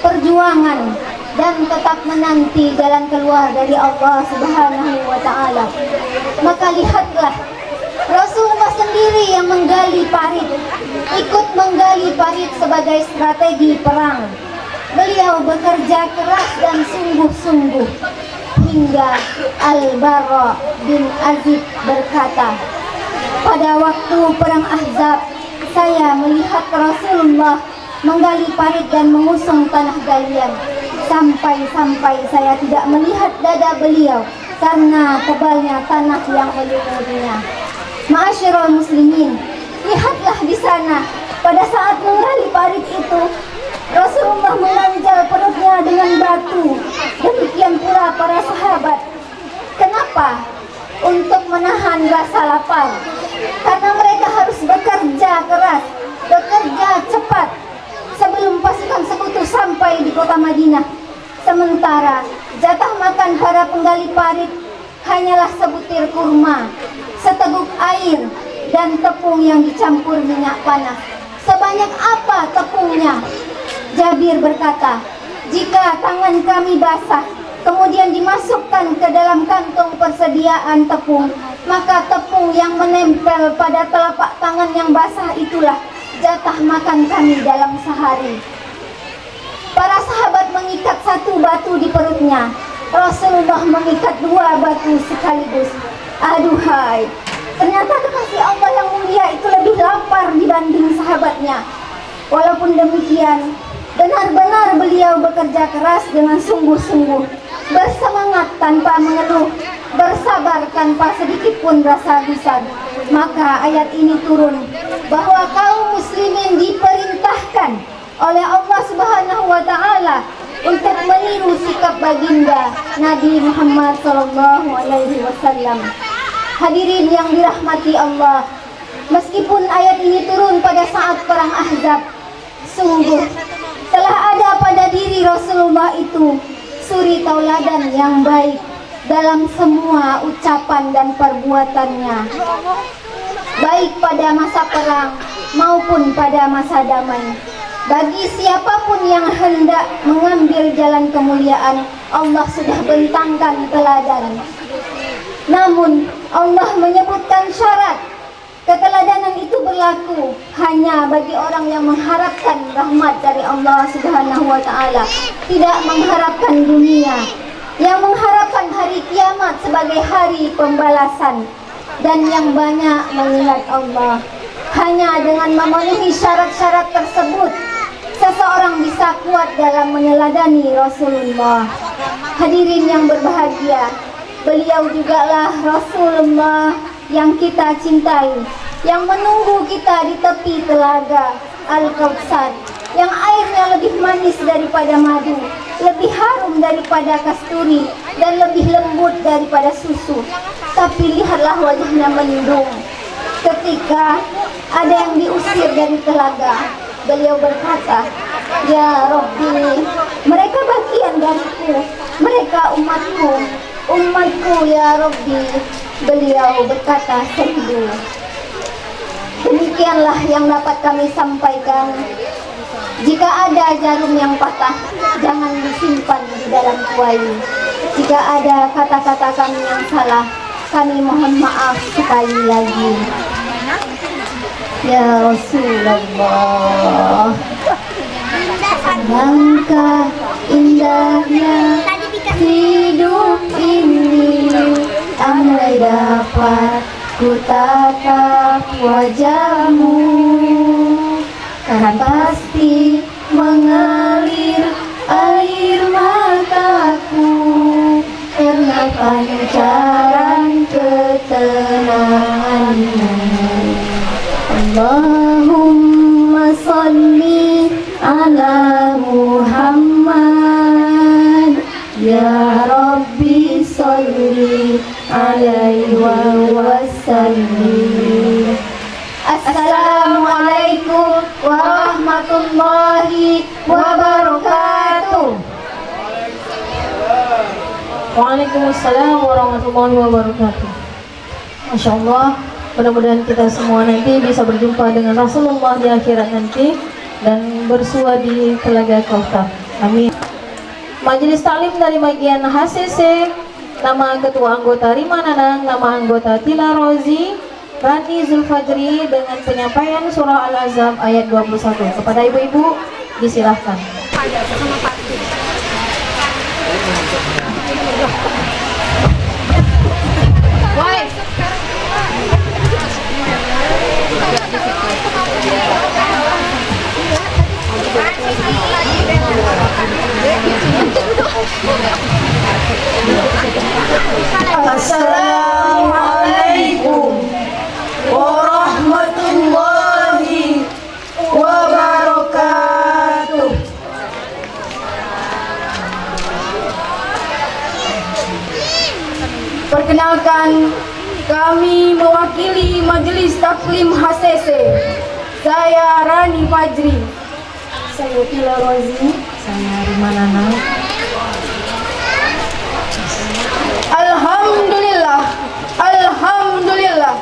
perjuangan, dan tetap menanti jalan keluar dari Allah Subhanahu wa Ta'ala. Maka lihatlah, Rasulullah sendiri Polri yang menggali parit, ikut menggali parit sebagai strategi perang. Beliau bekerja keras dan sungguh-sungguh hingga Al-Bara bin Azib berkata, pada waktu perang Ahzab, saya melihat Rasulullah menggali parit dan mengusung tanah galian. Sampai-sampai saya tidak melihat dada beliau karena tebalnya tanah yang melingkupinya. Ma'asyiral muslimin, lihatlah di sana, pada saat menggali parit itu, Rasulullah menganjal perutnya dengan batu. Demikian pula para sahabat. Kenapa? Untuk menahan rasa lapar. Karena mereka harus bekerja keras, bekerja cepat sebelum pasukan sekutu sampai di kota Madinah. Sementara jatah makan para penggali parit hanyalah sebutir kurma, seteguk air, dan tepung yang dicampur minyak panas. Sebanyak apa tepungnya? Jabir berkata, jika tangan kami basah, kemudian dimasukkan ke dalam kantong persediaan tepung, maka tepung yang menempel pada telapak tangan yang basah itulah jatah makan kami dalam sehari. Para sahabat mengikat satu batu di perutnya, Rasulullah mengikat dua batu sekaligus. Aduhai, ternyata kekasih Allah yang mulia itu lebih lapar dibanding sahabatnya. Walaupun demikian, benar-benar beliau bekerja keras dengan sungguh-sungguh, bersemangat tanpa mengeluh, bersabar tanpa sedikit pun rasa gusar. Maka ayat ini turun bahwa kaum muslimin diperintahkan oleh Allah Subhanahu wa taala untuk meniru sikap baginda Nabi Muhammad SAW. Hadirin yang dirahmati Allah, meskipun ayat ini turun pada saat perang Ahzab, sungguh telah ada pada diri Rasulullah itu suri tauladan yang baik dalam semua ucapan dan perbuatannya, baik pada masa perang maupun pada masa damai. Bagi siapapun yang hendak mengambil jalan kemuliaan, Allah sudah bentangkan teladan. Namun Allah menyebutkan syarat. Keteladanan itu berlaku hanya bagi orang yang mengharapkan rahmat dari Allah Subhanahu wa taala, tidak mengharapkan dunia, yang mengharapkan hari kiamat sebagai hari pembalasan, dan yang banyak mengingat Allah. Hanya dengan memenuhi syarat-syarat tersebut, seseorang bisa kuat dalam meneladani Rasulullah. Hadirin yang berbahagia, beliau jugalah Rasulullah yang kita cintai, yang menunggu kita di tepi telaga Al-Kautsar, yang airnya lebih manis daripada madu, lebih harum daripada kasturi, dan lebih lembut daripada susu. Tapi lihatlah wajahnya mendung ketika ada yang diusir dari telaga. Beliau berkata, ya Rabbi, mereka bagian dariku, mereka umatku, umatku ya Rabbi. Beliau berkata sendu. Demikianlah yang dapat kami sampaikan. Jika ada jarum yang patah, jangan disimpan di dalam kuali. Jika ada kata-kata kami yang salah, kami mohon maaf sekali lagi. Ya Rasulullah, alangkah indahnya hidup ini, andai dapat ku tatap wajahmu, kan pasti mengalir air mataku karena pancaran ketenanganmu. Allahumma salli ala Muhammad, ya Rabbi salli alaihi wa sallim. Assalamualaikum warahmatullahi wabarakatuh. Waalaikumsalam warahmatullahi wabarakatuh. Masya Allah, mudah-mudahan kita semua nanti bisa berjumpa dengan Rasulullah di akhirat nanti dan bersua di Telaga Kautsar. Amin. Majelis Taklim dari bagian HCC, nama ketua anggota Rima Nanang, nama anggota Tila Rozi, Rani Zulfajri dengan penyampaian surah Al-Azam ayat 21. Kepada ibu-ibu disilahkan. Assalamualaikum warahmatullahi wabarakatuh. Perkenalkan, kami mewakili Majelis Taklim HCC. Saya Rani Fajri. Saya Tila Rozi. Saya Rimanana. Alhamdulillah, Alhamdulillah,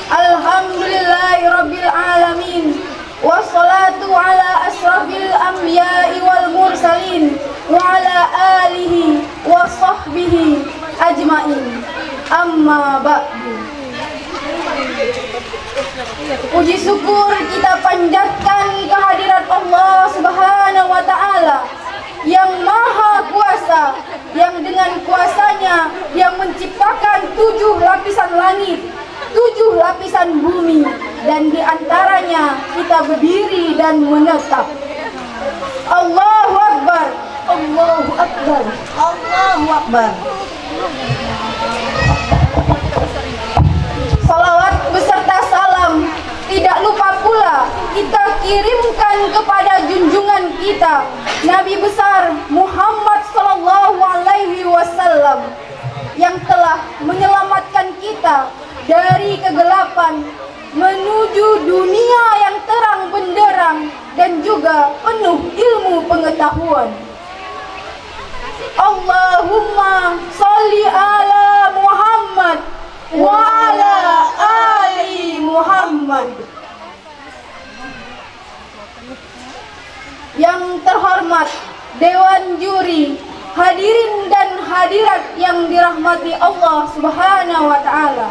Alhamdulillahirabbil alamin. Wassalatu ala asrafil anbiya'i wal mursalin wa ala alihi wa sahbihi ajmain. Amma ba'du. Puji syukur kita panjatkan kehadirat Allah Subhanahu wa taala yang maha kuasa, yang dengan kuasanya yang menciptakan 7 lapisan langit, 7 lapisan bumi, dan diantaranya kita berdiri dan menetap. Allahu Akbar, Allahu Akbar, Allahu Akbar. Salawat beserta salam tidak lupa pula kita kirimkan kepada junjungan kita Nabi besar Muhammad sallallahu alaihi wasallam yang telah menyelamatkan kita dari kegelapan menuju dunia yang terang benderang dan juga penuh ilmu pengetahuan. Allahumma sholli ala Muhammad wa ala ali Muhammad. Yang terhormat Dewan Juri, hadirin dan hadirat yang dirahmati Allah Subhanahu wa taala.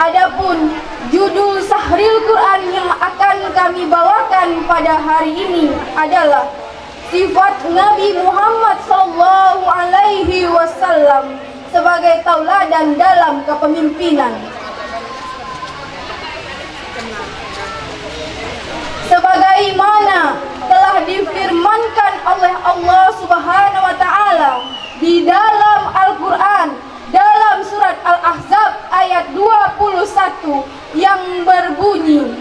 Adapun judul Sahril Quran yang akan kami bawakan pada hari ini adalah sifat Nabi Muhammad sallallahu alaihi wasallam sebagai tauladan dalam kepemimpinan. Sebagaimana telah difirmankan oleh Allah Subhanahu wa taala di dalam Al-Qur'an dalam surat Al-Ahzab ayat 21 yang berbunyi,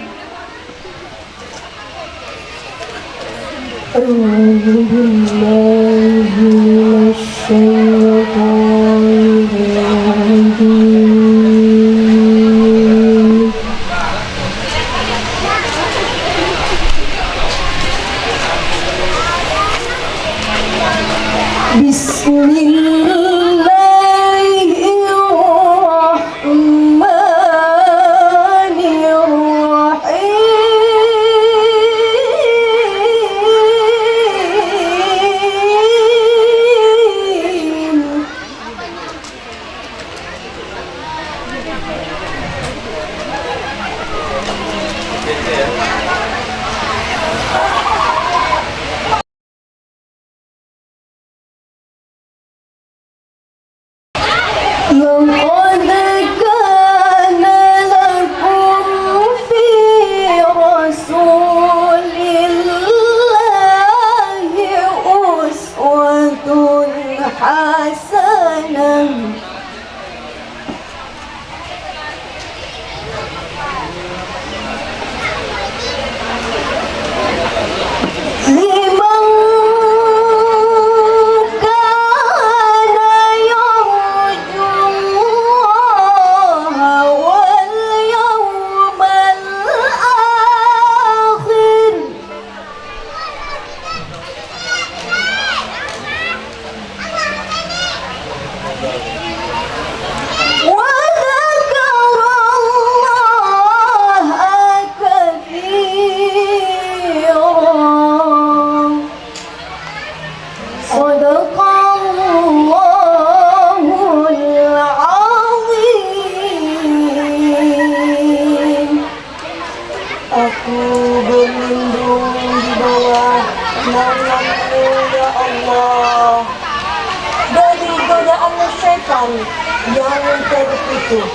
Al-Quran yang tertutup.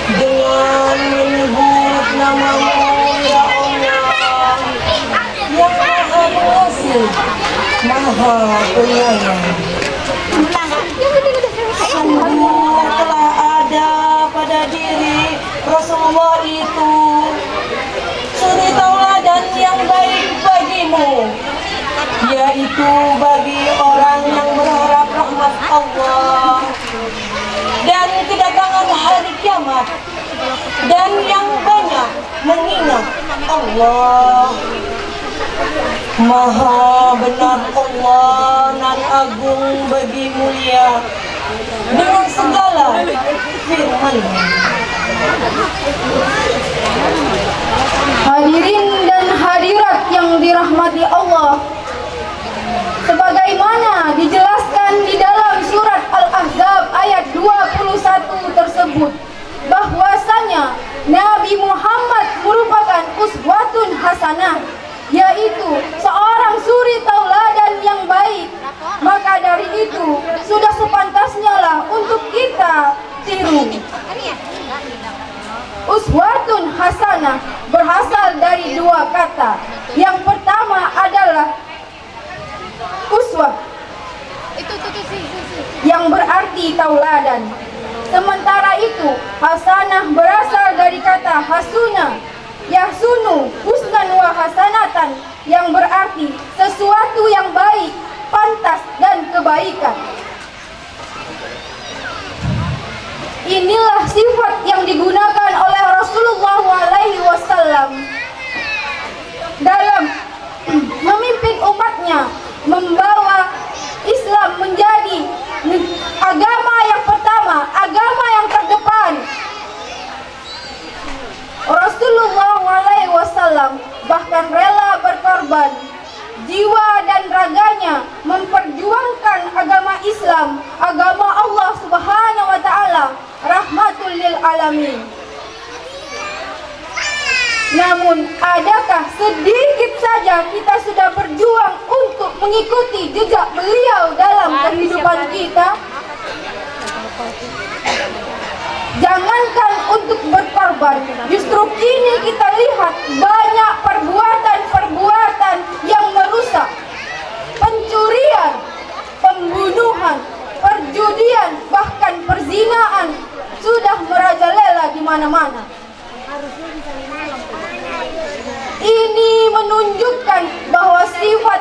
Dengan menyebut nama-Mu ya Allah, yang Maha Pengasih, Maha Penyayang. Sungguh telah ada pada diri Rasulullah itu suri tauladan yang baik bagimu, yaitu bagi orang yang berharap rahmat Allah dan kedatangan hari kiamat, dan yang banyak mengingat Allah. Maha benar Allah nan agung bagi mulia dengan segala firman-Nya. Hadirin dan hadirat yang dirahmati Allah, sebagaimana dijelaskan di dalam surat Al-Ahzab ayat 21 tersebut, bahwasanya Nabi Muhammad merupakan uswatun hasanah, yaitu seorang suri tauladan yang baik. Maka dari itu sudah sepantasnya lah untuk kita tiru. Uswatun hasanah berasal dari dua kata. Yang pertama adalah uswah, yang berarti tauladan. Sementara itu hasanah berasal dari kata hasuna, yahsunu husnan wa hasanatan, yang berarti sesuatu yang baik, pantas dan kebaikan. Inilah sifat yang digunakan oleh Rasulullah SAW dalam memimpin umatnya, membawa Islam menjadi agama yang pertama, agama yang terdepan. Rasulullah SAW bahkan rela berkorban jiwa dan raganya memperjuangkan agama Islam, agama Allah Subhanahu wa Ta'ala, rahmatul lil alamin. Namun, adakah sedikit saja kita sudah berjuang untuk mengikuti jejak beliau dalam kehidupan kita? Jangankan untuk berkorban, justru kini kita lihat banyak perbuatan-perbuatan yang merusak. Pencurian, pembunuhan, perjudian, bahkan perzinaan sudah merajalela di mana-mana. Ini menunjukkan bahwa sifat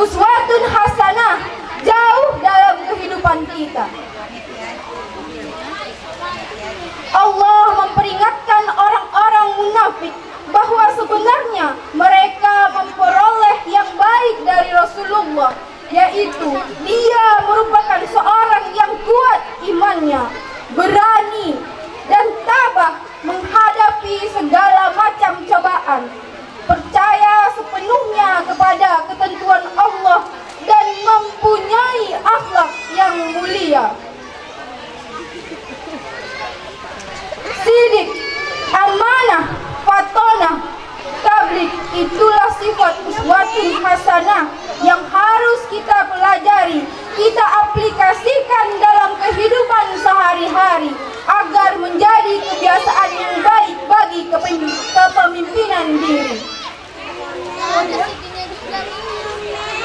uswatun hasanah jauh dalam kehidupan kita. Allah memperingatkan orang-orang munafik bahwa sebenarnya mereka memperoleh yang baik dari Rasulullah, yaitu dia merupakan seorang yang kuat imannya, berani dan tabah menghadapi segala macam cobaan, percaya sepenuhnya kepada ketentuan Allah dan mempunyai akhlak yang mulia. Sidik, amanah, fatonah, tabligh, itulah sifat uswatun hasanah yang harus kita pelajari, kita aplikasikan dalam kehidupan sehari-hari agar menjadi kebiasaan yang baik bagi kepemimpinan diri.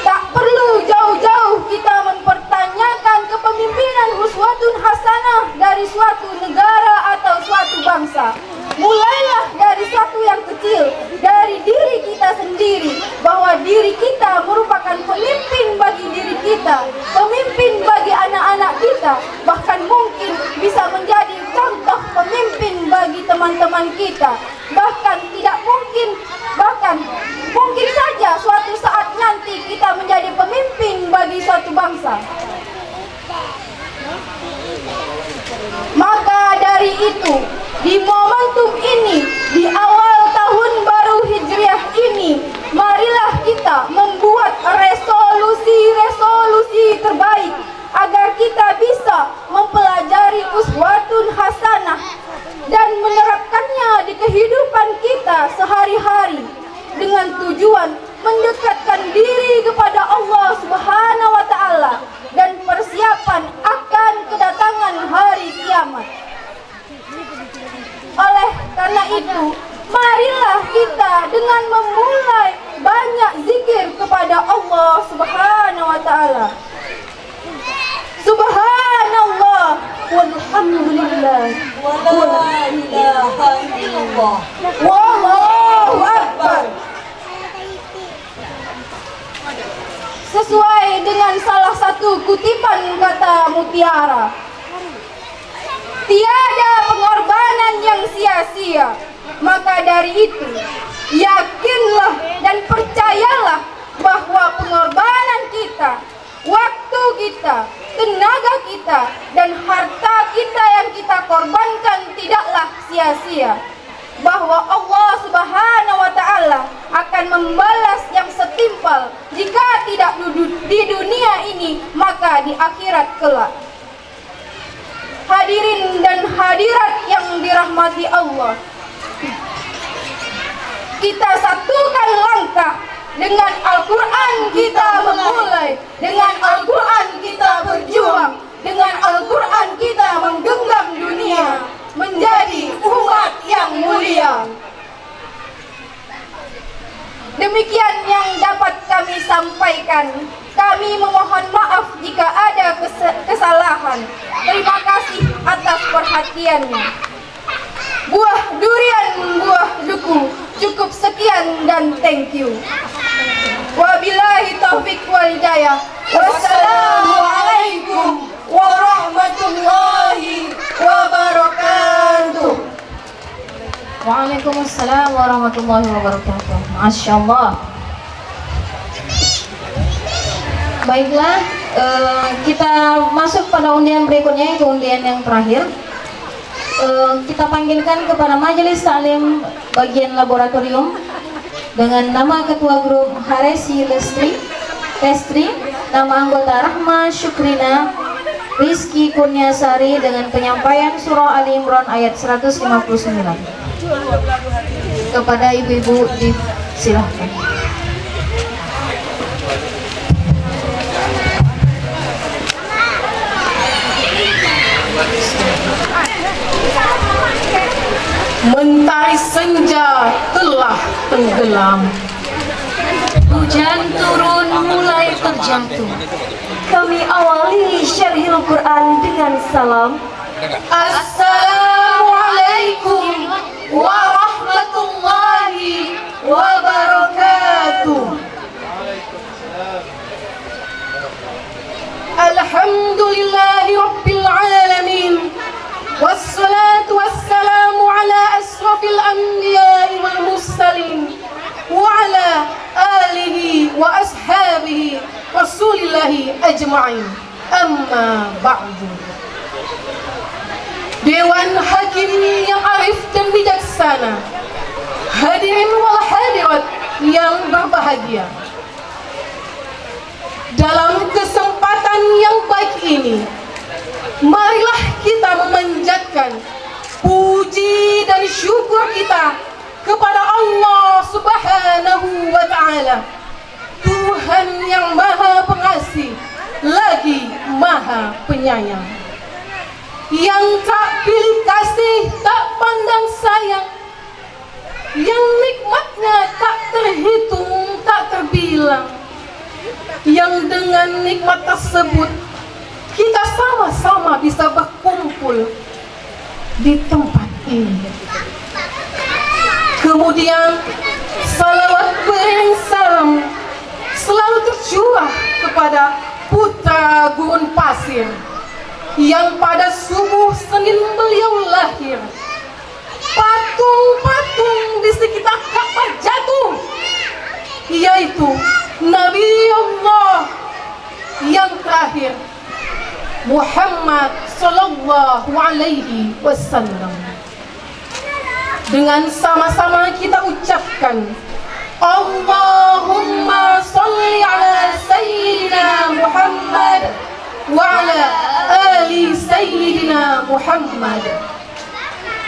Tak perlu jauh-jauh kita mempertanyakan kepemimpinan uswatun hasanah dari suatu negara atau suatu bangsa. Mulailah dari suatu yang kecil, dari diri kita sendiri, bahwa diri kita merupakan pemimpin bagi diri kita, pemimpin bagi anak-anak kita, bahkan mungkin bisa menjadi contoh pemimpin bagi teman-teman kita. Bahkan mungkin saja suatu saat nanti kita menjadi pemimpin bagi suatu bangsa. Maka dari itu, di momentum ini, di awal tahun baru Hijriah ini, marilah kita membuat resolusi-resolusi terbaik agar kita bisa mempelajari uswatun hasanah dan menerapkannya di kehidupan kita sehari-hari dengan tujuan mendekatkan diri kepada Allah Subhanahu wa Ta'ala dan persiapan akan karena itu, marilah kita dengan memulai banyak zikir kepada Allah Subhanahu wa taala. Subhanallah walhamdulillah wala ilaha illallah wallahu akbar. Sesuai dengan salah satu kutipan kata Mutiara, tiada pengorbanan yang sia-sia. Maka dari itu, yakinlah dan percayalah bahwa pengorbanan kita, waktu kita, tenaga kita, dan harta kita yang kita korbankan tidaklah sia-sia. Bahwa Allah Subhanahu wa taala akan membalas yang setimpal jika tidak di dunia ini, maka di akhirat kelak. Hadirin dan hadirat yang dirahmati Allah, kita satukan langkah. Dengan Al-Quran kita memulai, dengan Al-Quran kita berjuang, dengan Al-Quran kita menggenggam dunia menjadi umat yang mulia. Demikian yang dapat kami sampaikan. Kami memohon maaf jika ada kesalahan. Terima kasih atas perhatiannya. Buah durian, buah duku. Cukup sekian dan thank you. Wabillahi taufik wal hidayah. Wassalamualaikum warahmatullahi wabarakatuh. Waalaikumsalam warahmatullahi wabarakatuh. Masya Allah. Baiklah, kita masuk pada undian berikutnya, itu undian yang terakhir. Kita panggilkan kepada majelis taklim bagian laboratorium dengan nama ketua grup Haresi Lestri, nama anggota Rahma Syukrina Rizky Kurniasari dengan penyampaian surah Ali Imran ayat 159. Kepada ibu-ibu disilahkan. Mentari senja telah tenggelam, Hujan turun mulai terjatuh. Kami awali syarhil Quran dengan salam. Assalamualaikum warahmatullahi wabarakatuh. Alhamdulillahi rabbil alamin. Wassalatu wassalamu ala asrafil anbiya'i wal mursalin wa ala alihi wa ashabihi rasulillahi ajma'in. Amma ba'du. Dewan Hakim yang arif dan bijaksana, hadirin wal hadirat yang berbahagia, dalam kesempatan yang baik ini, marilah kita memanjatkan puji dan syukur kita kepada Allah Subhanahu wa ta'ala, Tuhan yang maha pengasih lagi maha penyayang, yang tak pilih kasih, tak pandang sayang, yang nikmatnya tak terhitung, tak terbilang, yang dengan nikmat tersebut kita sama-sama bisa berkumpul di tempat ini. Kemudian salawat beriring salam selalu tercurah kepada putra gurun pasir yang pada subuh Senin beliau lahir. Patung-patung di sekitar Ka'bah jatuh, yaitu Nabi Allah yang terakhir, Muhammad sallallahu alaihi wasallam. Dengan sama-sama kita ucapkan Allahumma salli ala Sayyidina Muhammad wa ala ali Sayyidina Muhammad.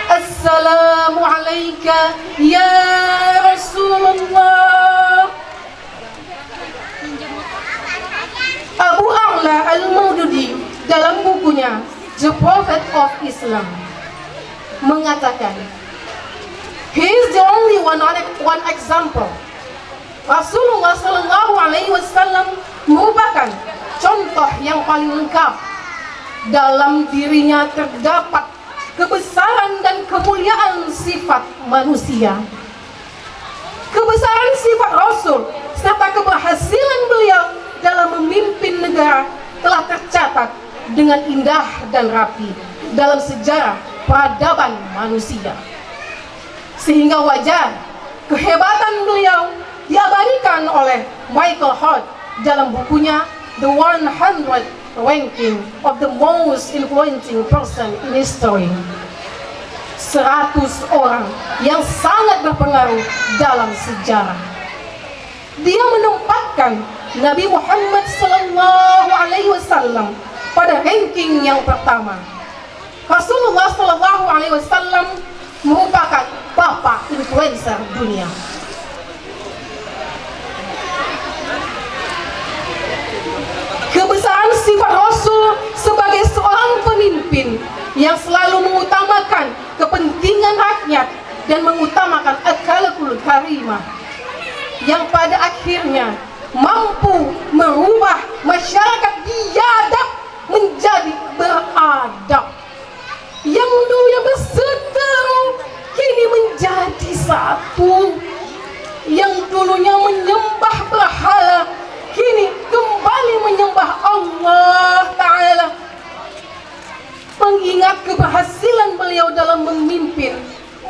Assalamu alayka ya Rasulullah. Abu A'la Al-Maududi dalam bukunya The Prophet of Islam mengatakan, He is the only one example. Rasulullah Sallallahu Alaihi Wasallam merupakan contoh yang paling lengkap. Dalam dirinya terdapat kebesaran dan kemuliaan sifat manusia, kebesaran sifat Rasul, serta keberhasilan beliau dalam memimpin negara telah tercatat dengan indah dan rapi dalam sejarah peradaban manusia. Sehingga wajar kehebatan beliau diabadikan oleh Michael Hart dalam bukunya The 100 Ranking of the Most Influential Person in History. 100 orang yang sangat berpengaruh dalam sejarah. Dia menempatkan Nabi Muhammad Sallallahu Alaihi Wasallam pada ranking yang pertama. Rasulullah Sallallahu Alaihi Wasallam merupakan bapak influencer dunia. Kebesaran sifat Rasul sebagai seorang pemimpin yang selalu mengutamakan kepentingan rakyat dan mengutamakan akhlakul karimah, yang pada akhirnya mampu merubah masyarakat biadab menjadi beradab, yang dulunya berseteru kini menjadi satu, yang dulunya menyembah berhala kini kembali menyembah Allah Ta'ala. Mengingat keberhasilan beliau dalam memimpin,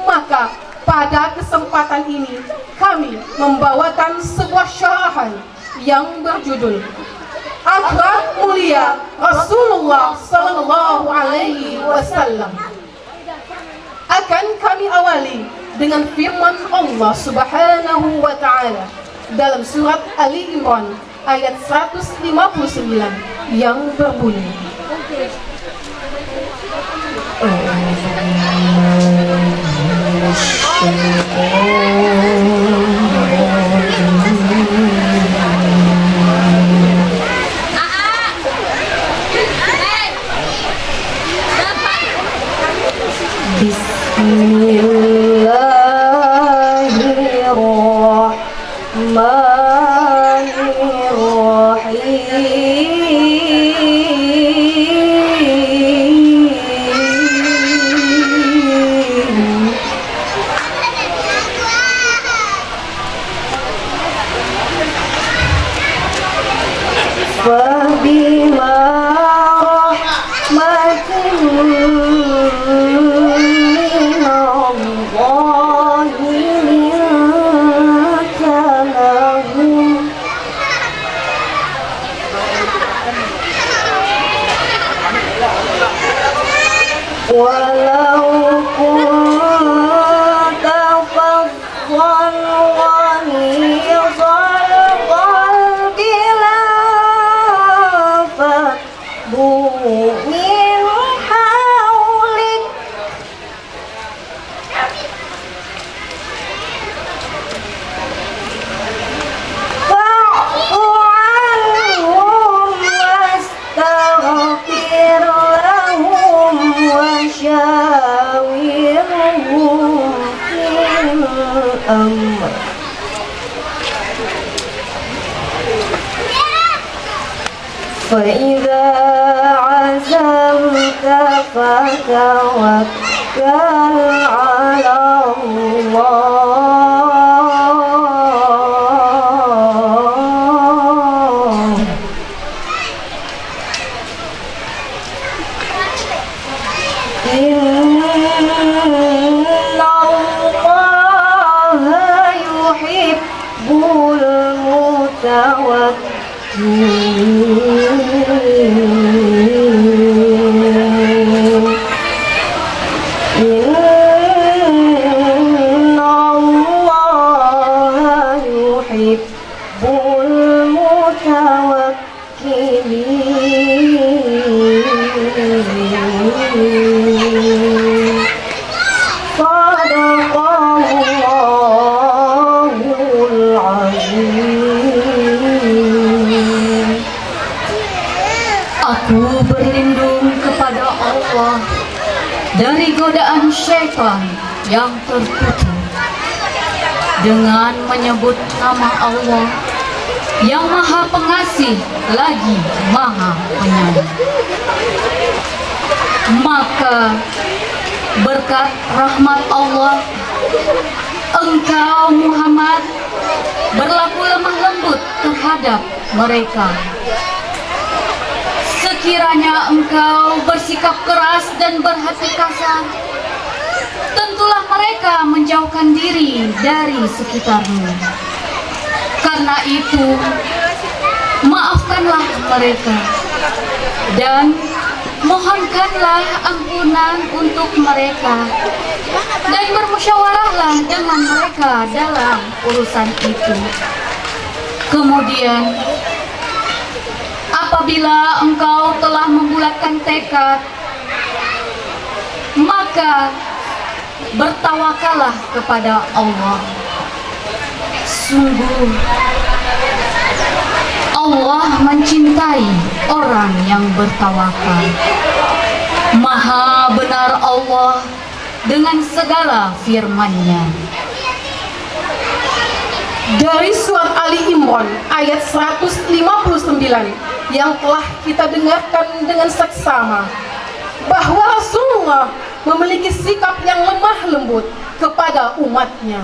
maka pada kesempatan ini kami membawakan sebuah syarahan yang berjudul Akhlak Mulia Rasulullah Sallallahu Alaihi Wasallam. Akan kami awali dengan firman Allah Subhanahu wa Ta'ala dalam surat Ali Imran ayat 159 yang berbunyi, walau kunta faddan ghalidhal qalbi lanfaddu min hawlik fa'fu anhum wastaghfir lahum وشاورهم في الأمر فإذا عزمت فتوكل على الله إن الله يحب المتوكلين إن الله يحب المتوكلين صدق Allahul Azim. Aku berlindung kepada Allah dari godaan syaitan yang terkutuk. dengan menyebut nama Allah yang Maha Pengasih lagi Maha Penyayang. Maka berkat rahmat Allah, engkau Muhammad berlaku lemah lembut terhadap mereka. Sekiranya engkau bersikap keras dan berhati kasar, tentulah mereka menjauhkan diri dari sekitarmu. Karena itu, maafkanlah mereka dan mohonkanlah ampunan untuk mereka, dan bermusyawarahlah dengan mereka dalam urusan itu. Kemudian, apabila engkau telah membulatkan tekad, maka bertawakallah kepada Allah. Sungguh Allah mencintai orang yang bertawakal. Maha benar Allah dengan segala firman-Nya. Dari surat Ali Imran ayat 159 yang telah kita dengarkan dengan seksama, bahwa Rasulullah memiliki sikap yang lemah lembut kepada umatnya,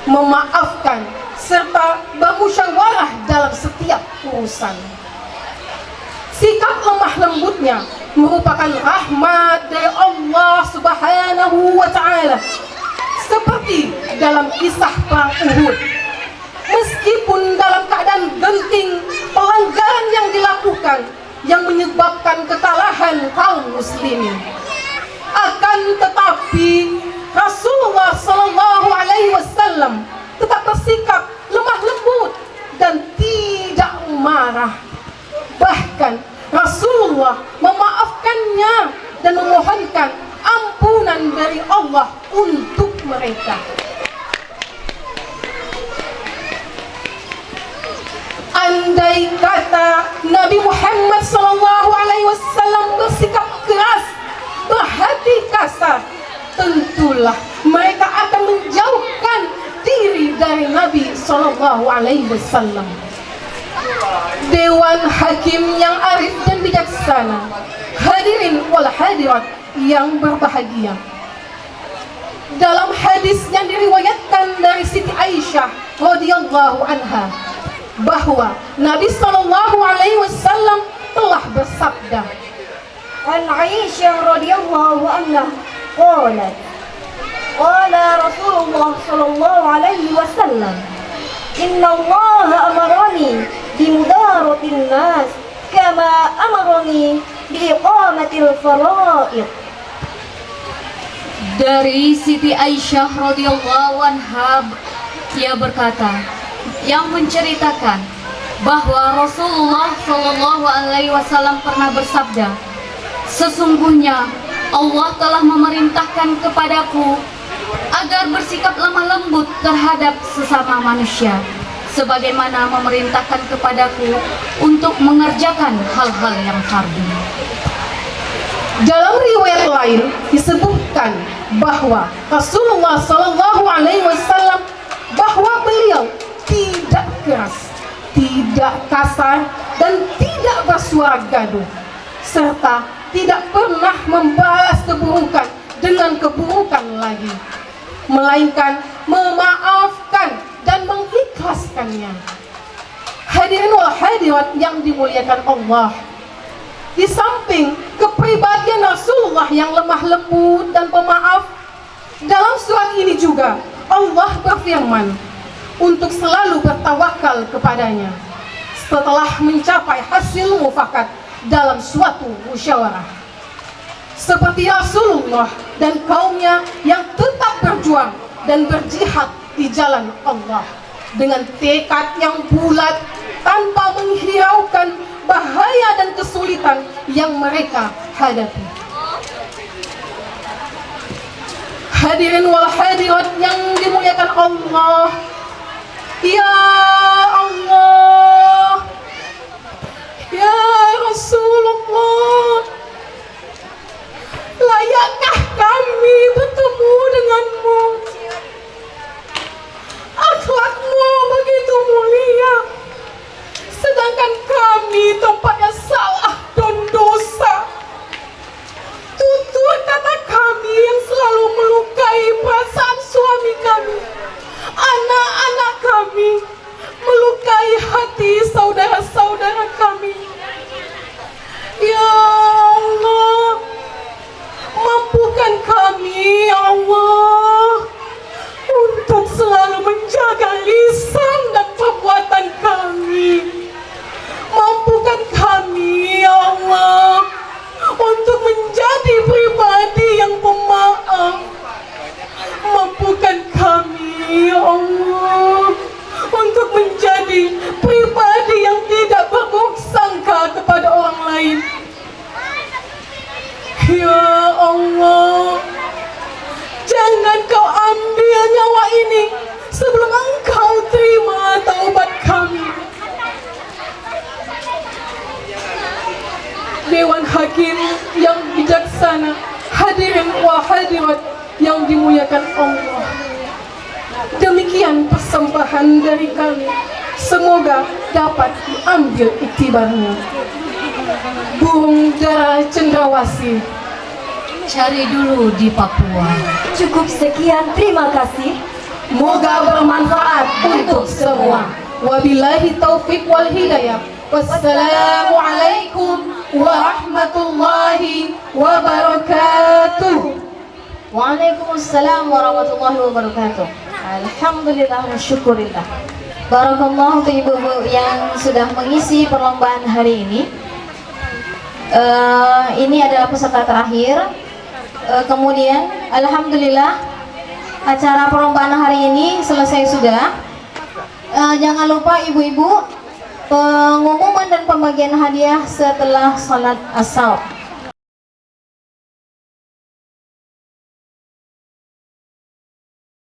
memaafkan serta bermusyawarah dalam setiap urusan. Sikap lemah lembutnya merupakan rahmat dari Allah Subhanahu wa Ta'ala, seperti dalam kisah perang Uhud. Meskipun dalam keadaan genting pelanggaran yang dilakukan yang menyebabkan kekalahan kaum muslimin, akan tetapi Rasulullah Sallallahu Alaihi Wasallam tetap bersikap lemah lembut dan tidak marah. Bahkan Rasulullah memaafkannya dan memohonkan ampunan dari Allah untuk mereka. Andai kata Nabi Muhammad Sallallahu Alaihi Wasallam bersikap keras, berhati kasar, tentulah mereka akan menjauhkan diri dari Nabi Sallallahu Alaihi Wasallam. Dewan Hakim yang arif dan bijaksana, hadirin wal hadirat yang berbahagia, dalam hadis yang diriwayatkan dari Siti Aisyah radhiyallahu anha, bahwa Nabi Sallallahu Alaihi Wasallam telah bersabda, An Aisyah radhiyallahu anha qalat, qala Rasulullah sallallahu alaihi wasallam, inna Allah amarani bimudaratin nas kama amarani biiqamatil faraid. Dari Siti Aisyah radhiyallahu anha, ia berkata, yang menceritakan bahwa Rasulullah Shallallahu Alaihi Wasallam pernah bersabda, sesungguhnya Allah telah memerintahkan kepadaku agar bersikap lemah lembut terhadap sesama manusia, sebagaimana memerintahkan kepadaku untuk mengerjakan hal-hal yang fardu. Dalam riwayat lain disebutkan bahwa Rasulullah Sallallahu Alaihi Wasallam bahwa beliau tidak keras, tidak kasar, dan tidak bersuara gaduh, serta tidak pernah membalas keburukan dengan keburukan lagi, melainkan memaafkan dan mengikhlaskannya. Hadirin wal hadirat yang dimuliakan Allah, di samping kepribadian Rasulullah yang lemah lembut dan pemaaf, dalam surat ini juga Allah berfirman untuk selalu bertawakal kepadanya setelah mencapai hasil mufakat dalam suatu musyawarah, seperti Rasulullah dan kaumnya yang tetap berjuang dan berjihad di jalan Allah dengan tekad yang bulat tanpa menghiraukan bahaya dan kesulitan yang mereka hadapi. Hadirin wal hadirat yang dimuliakan Allah, ya Allah, ya Rasulullah, layakkah kami bertemu denganmu? hakim yang bijaksana, hadirin wal hadirat yang dimuliakan Allah. Demikian persembahan dari kami. Semoga dapat diambil iktibarnya. Burung dara cendrawasih. Cari dulu di Papua. Cukup sekian, terima kasih. Moga bermanfaat untuk semua. Wabillahi taufik wal hidayah. Wassalamualaikum warahmatullahi wabarakatuh. Waalaikumsalam warahmatullahi wabarakatuh. Alhamdulillah wa syukurillah. Barakallah untuk ibu-ibu yang sudah mengisi perlombaan hari ini. Ini adalah peserta terakhir. Kemudian alhamdulillah acara perlombaan hari ini selesai sudah. Jangan lupa ibu-ibu, pengumuman dan pembagian hadiah setelah salat asar.